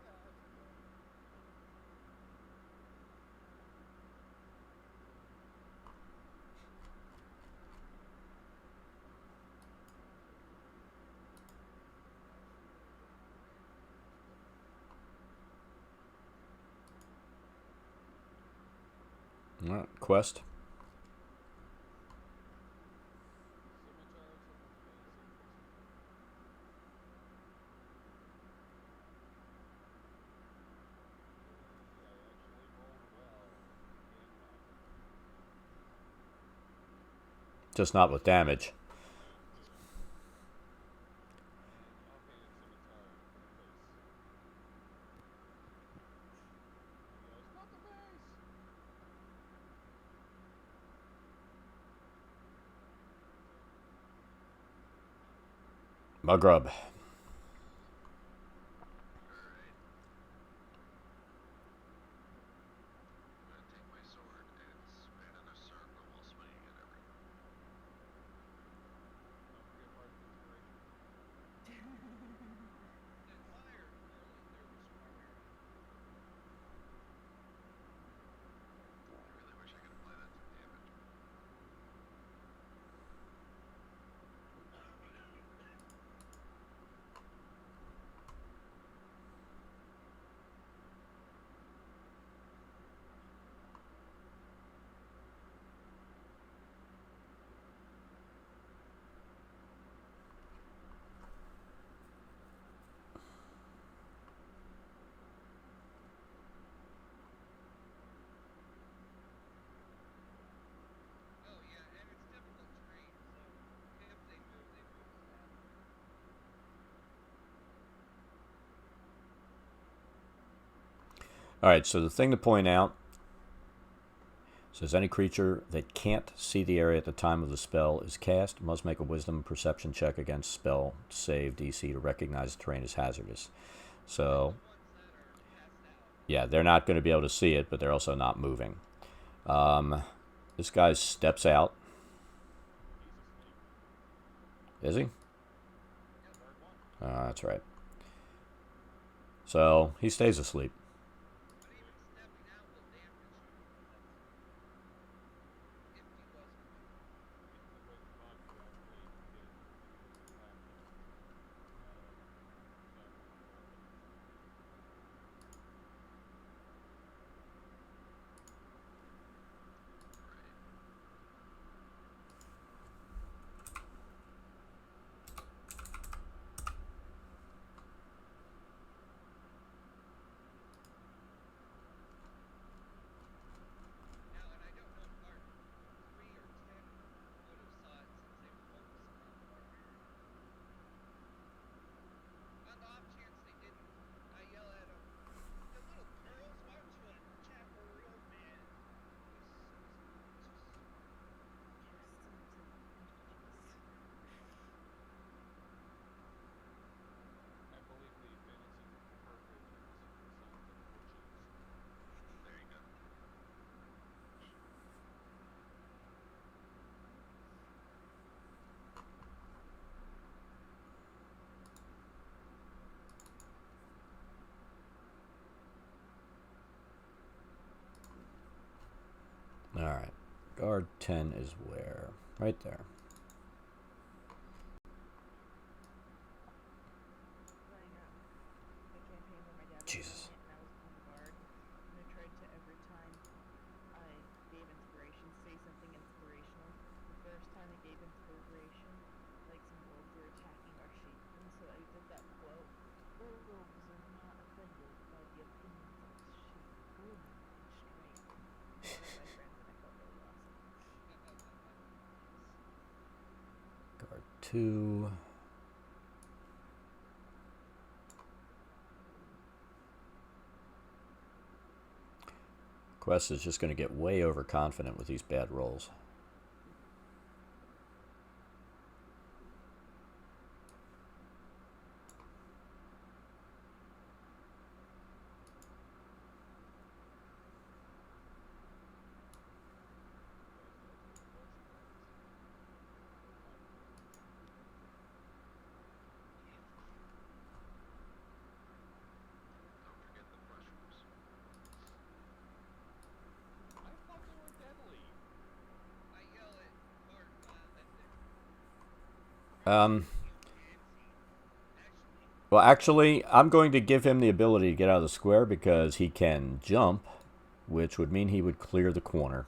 Yeah, that's okay. All right, quest. Scimitar of someone's fantasy person. I actually rolled well in combat. Just not with damage. And offhand scimitar in the face. And he goes, not the face! Mugrub. Alright. Alright, so the thing to point out says any creature that can't see the area at the time of the spell is cast must make a wisdom perception check against spell save DC to recognize the terrain as hazardous. So, The ones that are passed out. yeah, they're not going to be able to see it, but they're also not moving. This guy steps out. He's asleep. Is he? Third one. That's right. So, he stays asleep. But even stepping out will damage you. If he was moving. If the way the body actually did Now, and I don't know if part 3 or 10 would have saw it since they focused on the barbarian. On the off chance they didn't, I yell at them, "You little girls, why don't you attack a real man?" I believe the fantasy purpose is sons of witches. There you go. Alright. Guard 10 is where? Right there. Playing a campaign where my dad was Jesus. running it and I was playing guard, and I tried to every time I gave inspiration say something inspirational. The first time I gave inspiration, like some wolves were attacking our sheep, and so I did that quote: "Wolves are not offended by the opinions of sheep, only strength." One of my friends, and I felt really awesome. Guard 2. Quest is just going to get way overconfident with these bad rolls. Don't forget the mushrooms. I thought they were deadly. I yell at Bart Um, Actually, well, actually, I'm going to give him the ability to get out of the square because he can jump, which would mean he would clear the corner.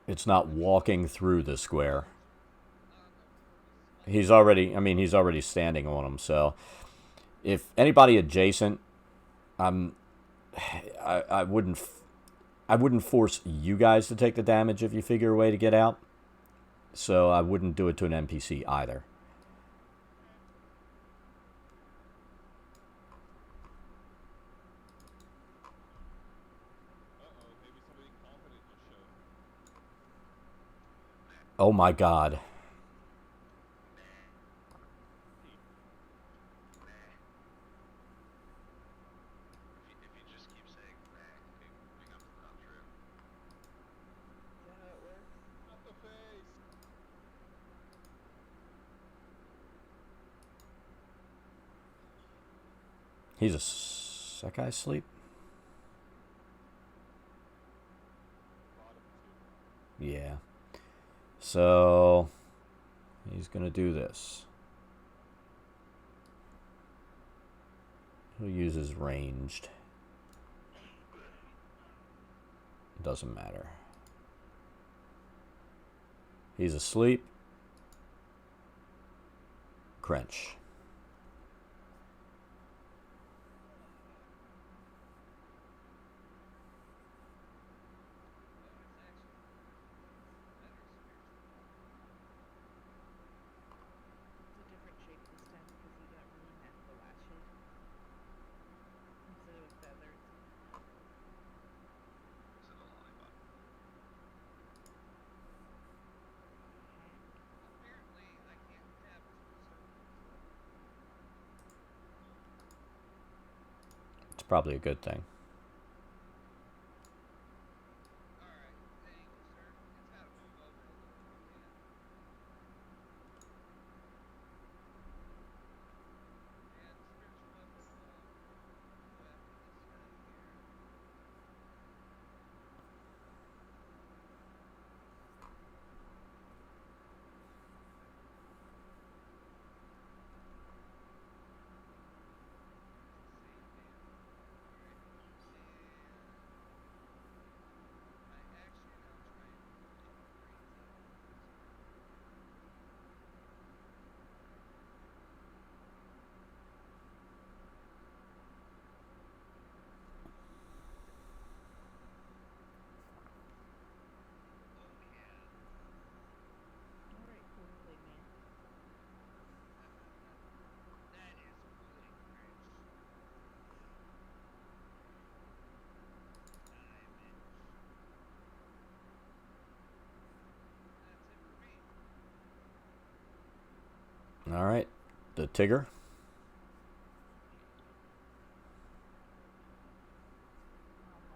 It's not walking through the square. He's already standing on him, so if anybody adjacent, I wouldn't force you guys to take the damage if you figure a way to get out. So I wouldn't do it to an NPC either. Uh-oh, maybe somebody confident just showed. Oh my god. If you just keep saying meh, it becomes not true. Is that how it works? Not the face! He's that guy asleep? Bottom two. Yeah. So he's gonna do this. He'll use his ranged. Doesn't matter. He's asleep. Crench. It's a different shape this time because he got really mad at the probably a good thing. Alright, thank you, sir. It's how to move over a little if you can. And spiritual weapon will go after this guy here. Save man. Alright. And I actually now try and get the brains out of all of this crap. Okay. Alright, cool, play man. That is Kool-Aid Cringe. Die, bitch. That's it for me. All right, the Tigger. Nom nom nom.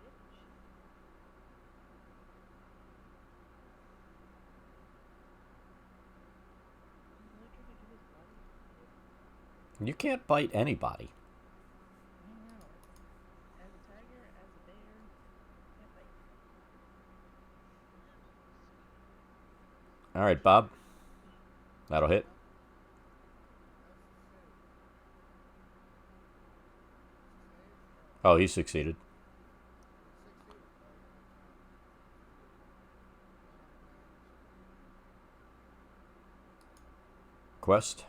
Bitch. I'm really trying to do his body. You can't bite anybody. I know. As a tiger, as a bear, can't bite. All right, Bob. That'll hit. Oh, he succeeded. Quest.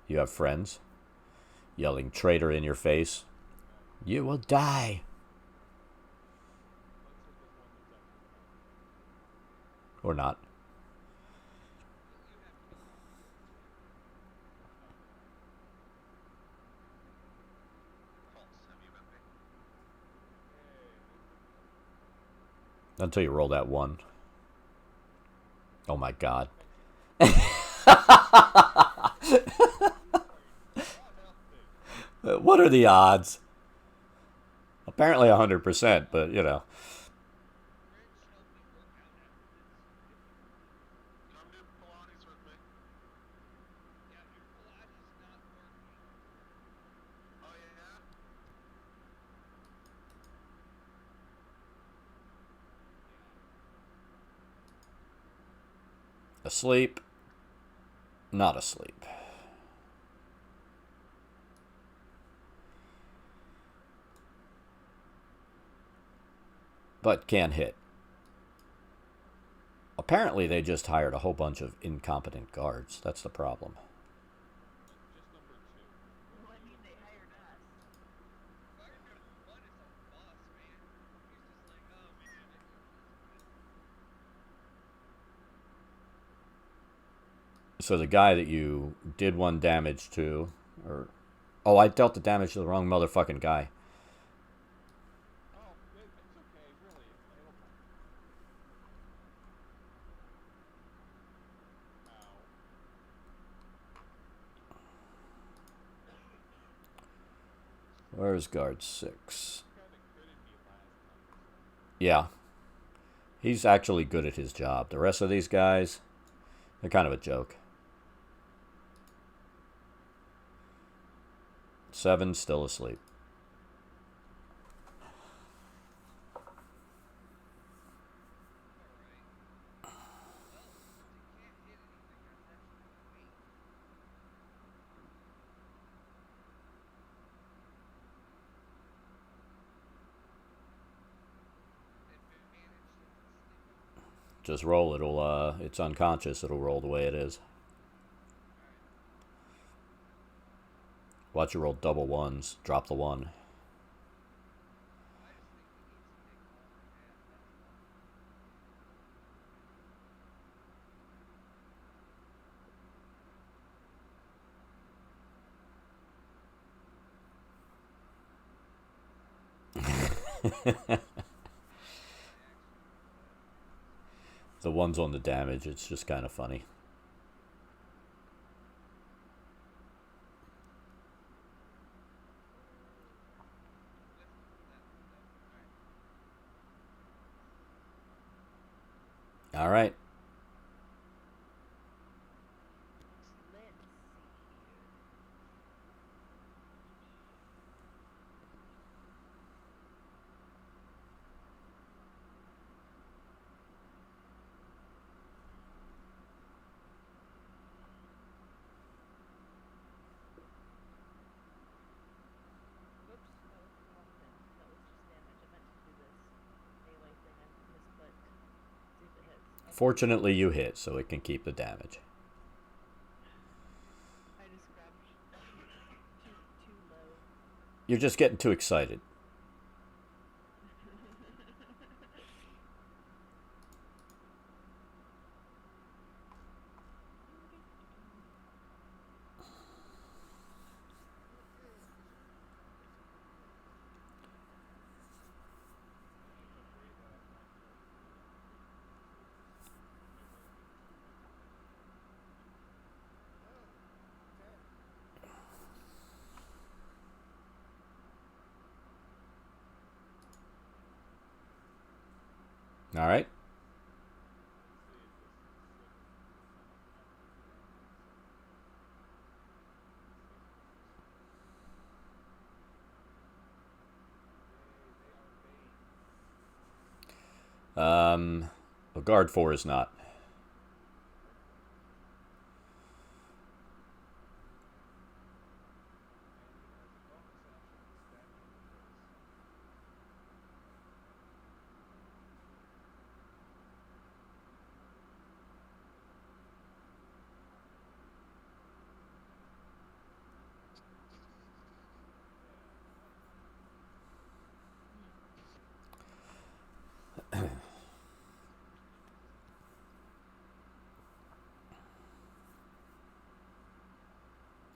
You have friends yelling traitor in your face. You will die. Or not. You have killed me. Pulse, have you met me? Until you roll that one. Oh my god. What are the odds? Apparently 100%, but you know. Cringe, help me work out after this. Come do Pilates with me. Yeah, your Pilates not working. Oh yeah? Asleep. Not asleep. But can hit. Apparently they just hired a whole bunch of incompetent guards. That's the problem. Just number 2. Well, I mean, they hired us. Fireman 1 is a boss, man. He's just like, oh man, I need this. So the guy that you did one damage to, or... Oh, I dealt the damage to the wrong motherfucking guy. Oh, it's okay, really. It'll come. Ow. Where's guard 6? Kinda critted me last time. Yeah. He's actually good at his job. The rest of these guys, they're kind of a joke. 7 still asleep. Alright. Well, since he can't hit anything, there's absolutely no wait. Advantage since it's sleeping. Just roll. It's unconscious. It'll roll the way it is. Alright. Watch it roll double ones. Drop the 1. I just think he needs to take a longer nap, that's all. The one's on the damage. It's just kind of funny. All right. Let's see here. Whoops, that was the wrong thing. That was just damage. I meant to do this melee thing. I misclicked. See if it hits. Okay. Fortunately, you hit, so it can keep the damage. I just grabbed too low. You're just getting too excited. All right. Well, guard 4 is not.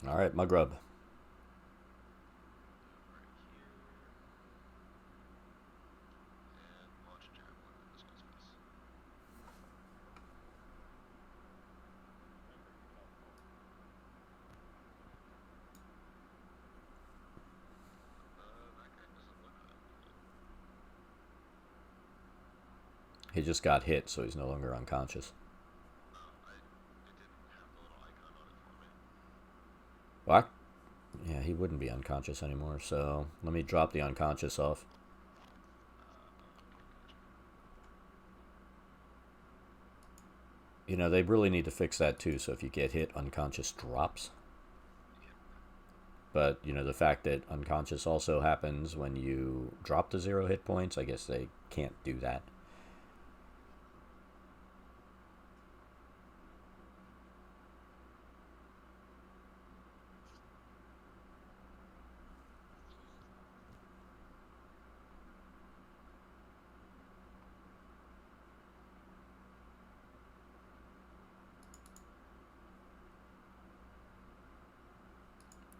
All right, my grub. Right here. And launch a javelin in this guy's face. That guy doesn't look that good. He just got hit, so he's no longer unconscious. It didn't have the little icon on it for me. What? Yeah, he wouldn't be unconscious anymore, so let me drop the unconscious off. You know, they really need to fix that too, so if you get hit, unconscious drops. But, you know, the fact that unconscious also happens when you drop to 0 hit points, I guess they can't do that.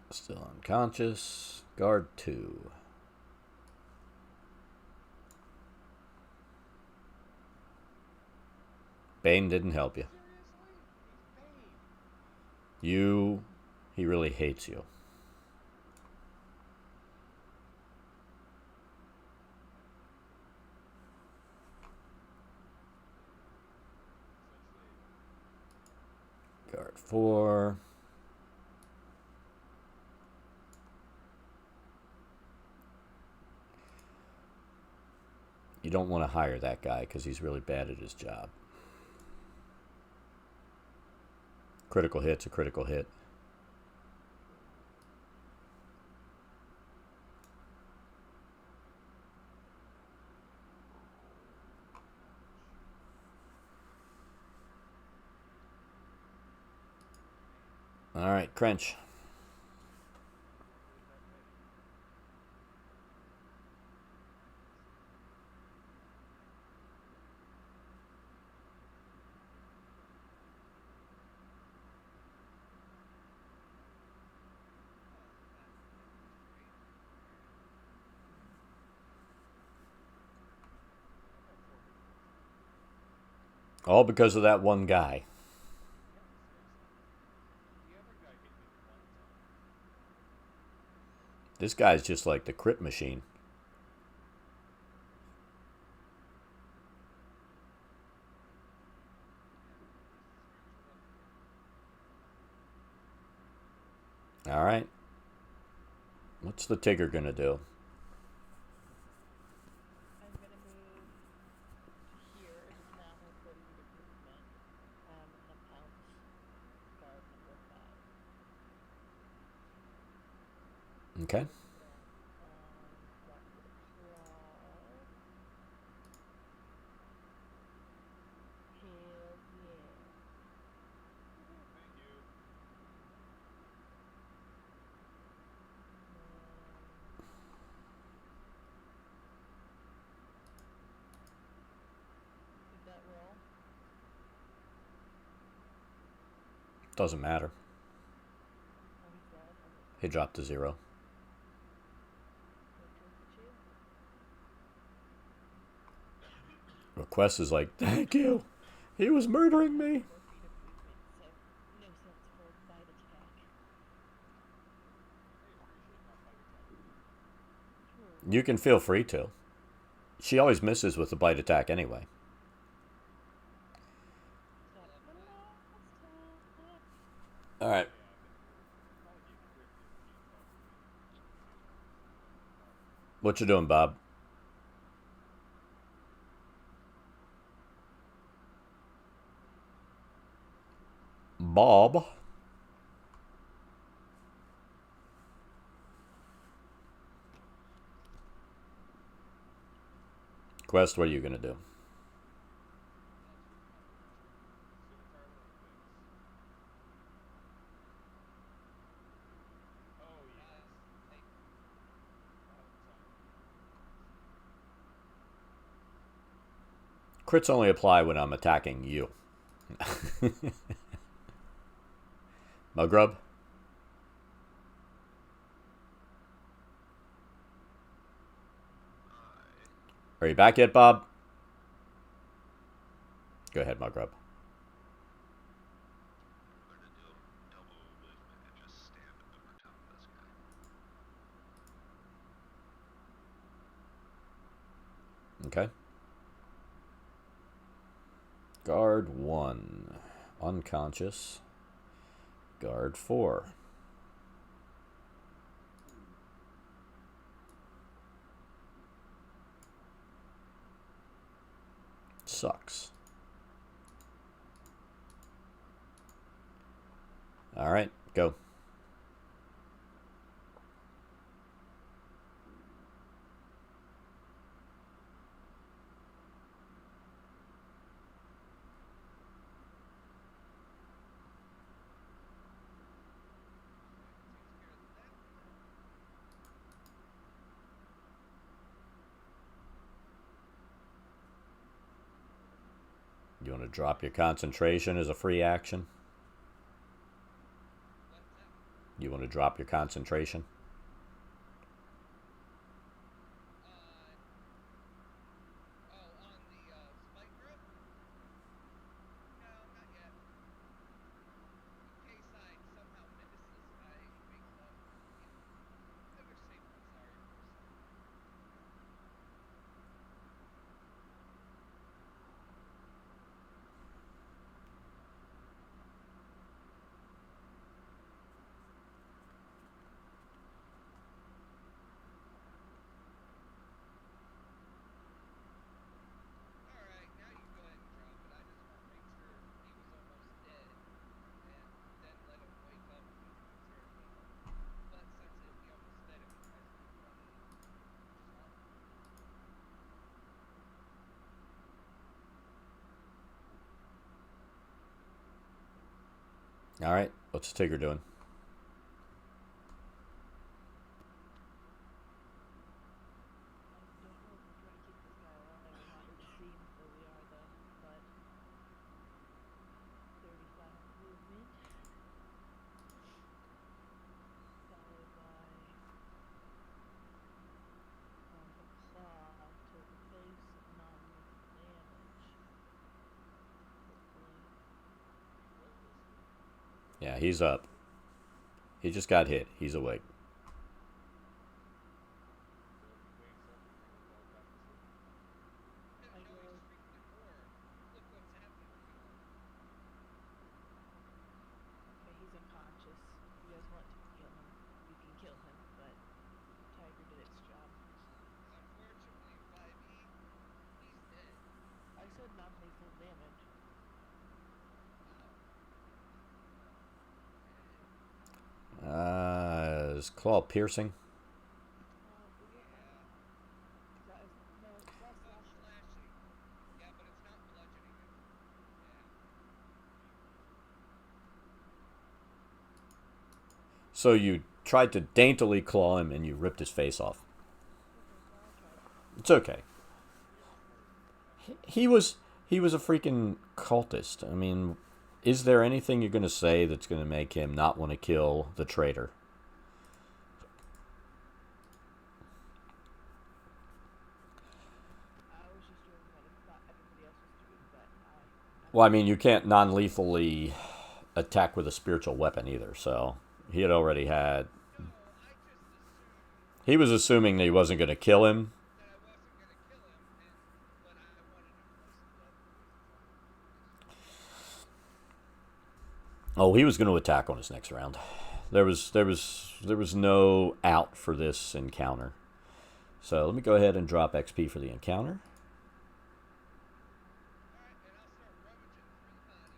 Still unconscious. Guard 2. Bane didn't help you. Seriously? He's Bane. He really hates you. Guard 4. You don't want to hire that guy because he's really bad at his job. Critical hit's a critical hit. All right, Crench. All because of that one guy. The other guy hit me one time. This guy's just like the crit machine. What's the Tigger gonna do? I'm gonna move to here. It is now my 30-minute movement. I'm gonna pounce guard number 5. Okay. Walk for the claw. Hell yeah. Thank you. Did that roll? Doesn't matter. Oh, he's dead. Okay. He dropped to 0. No truth at you. Request is like, thank you. He was murdering me. 4 feet of movement, so no sense for bite attack. I appreciate not bite attack. True. You can feel free to. She always misses with the bite attack anyway. Except the last time. All right. Yeah, but I'll give crit if you talk to me. What you doing, Bob? Bob. Quest, what are you gonna do? Scimitar or fix? Oh, yes. Hey, Sorry. Crits only apply when I'm attacking you. Mugrub? Are you back yet, Bob? Go ahead, Mugrub. I'm gonna do a double movement and just stand over top of this guy. Okay. Guard 1. Unconscious. Guard 4. Sucks. All right, go. You want to drop your concentration as a free action? You want to drop your concentration? on the spike grip? No, not yet. In case I somehow miss this guy and he wakes up. Never say sorry first. Alright, now you go ahead and drop it. I just want to make sure he was almost dead. And then let him wake up and concern me. But since he almost dead, if he tries to keep running, just All right, what's the Tigger doing? I'm definitely trying to keep this guy alive. We're not with steam, though we are, though. But 35 movement. Followed by the claw to the face, non-lethal damage. Hopefully. Yeah, he's up. He just got hit. He's awake. So if he wakes up, you're going to fall back to sleep. I no, rolled. he's freaking at 4. Look what's happening to him. Okay, he's unconscious. If you guys want to kill him, you can kill him, but is claw piercing? That is, no, it's claw slashing. Slashing. Yeah, but it's not bludgeoning. So you tried to daintily claw him and you ripped his face off. Okay, well I tried. It's okay. He was a freaking cultist. I mean, is there anything you're going to say that's going to make him not want to kill the traitor? I was just doing what I thought everybody else was doing, but Well, I mean, you can't non-lethally attack with a spiritual weapon either. So he had already had. No, I just assumed He was assuming that he wasn't going to kill him. that I wasn't going to kill him, but I wanted him poisoned. Oh, he was going to attack on his next round. There was no out for this encounter. So let me go ahead and drop XP for the encounter. Alright, and I'll start rummaging through the bodies.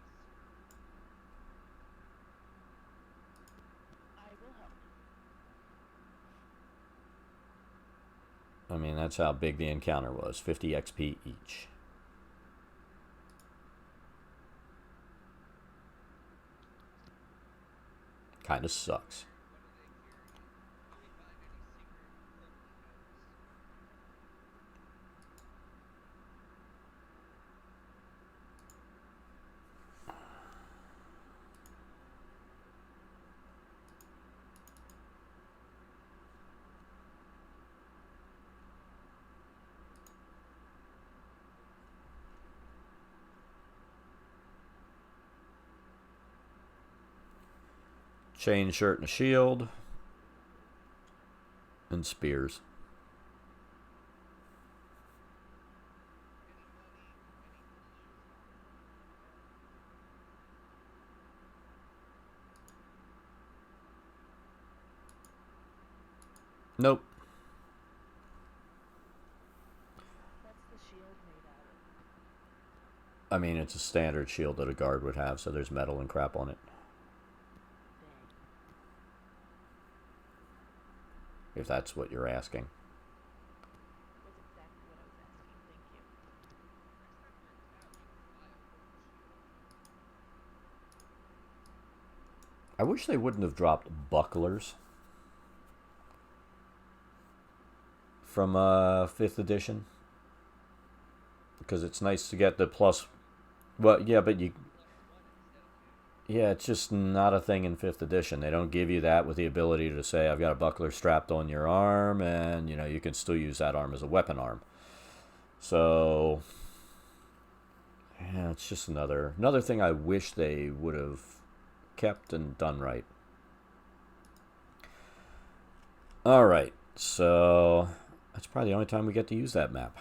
I will help. I mean, that's how big the encounter was. 50 XP each. Kind of sucks. What do they carry? Do we find any secret cloaking items? Chain shirt and a shield. And spears. Nope. What's the shield made out of? I mean, it's a standard shield that a guard would have, so there's metal and crap on it. Dang. If that's what you're asking. That's exactly what I was asking. Thank you. I wish they wouldn't have dropped bucklers from 5th edition. Because it's nice to get the plus. Well, yeah, but you. Yeah, it's just not a thing in 5th edition. They don't give you that with the ability to say, I've got a buckler strapped on your arm, and, you can still use that arm as a weapon arm. So, yeah, it's just another thing I wish they would have kept and done right. Alright, so that's probably the only time we get to use that map.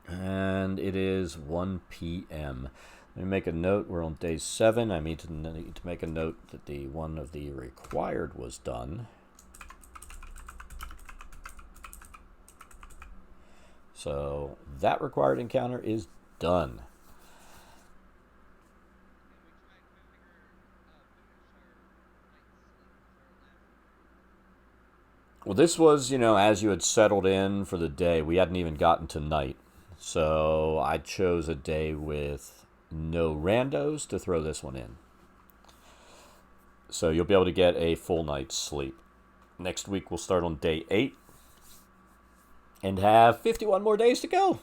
And it is 1 p.m. Let me make a note. We're on day 7. I need to make a note that the one of the required was done. So that required encounter is done. Well, this was, as you had settled in for the day. We hadn't even gotten to night. So I chose a day with no randos to throw this one in. So you'll be able to get a full night's sleep. Next week we'll start on day 8. And have 51 more days to go.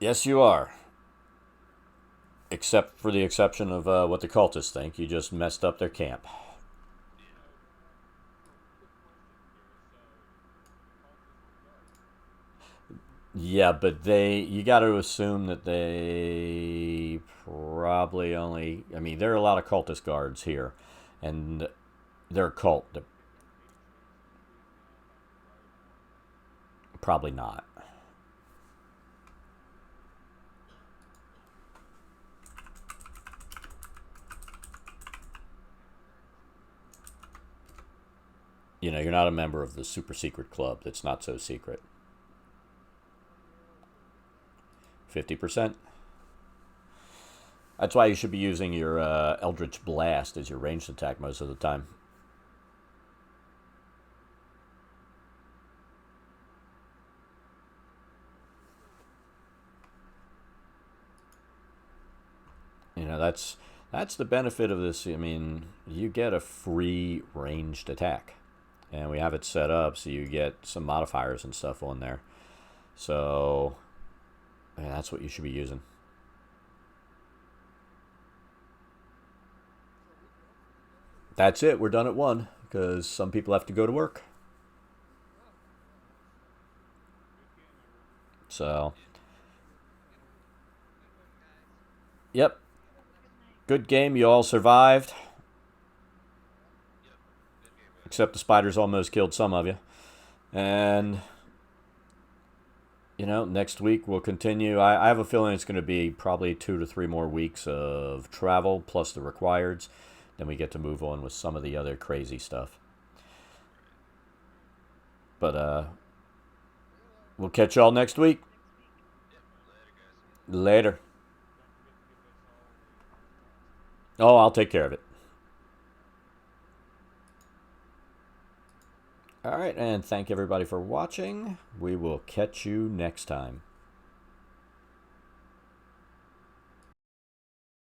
Yes, you are. Except for the exception of what the cultists think. You just messed up their camp. Yeah, but you got to assume that they probably only. I mean, there are a lot of cultist guards here, and they're a cult. Probably not. You're not a member of the super secret club that's not so secret. 50%. That's why you should be using your Eldritch Blast as your ranged attack most of the time. You know, that's the benefit of this. I mean, you get a free ranged attack. And we have it set up so you get some modifiers and stuff on there. So, yeah, that's what you should be using. That's it. We're done at 1 because some people have to go to work. So, yep. Good game. You all survived. Except the spiders almost killed some of you. And, you know, next week we'll continue. I have a feeling it's going to be probably 2 to 3 more weeks of travel plus the requireds. Then we get to move on with some of the other crazy stuff. But we'll catch y'all next week. Later. Oh, I'll take care of it. All right, and thank everybody for watching. We will catch you next time.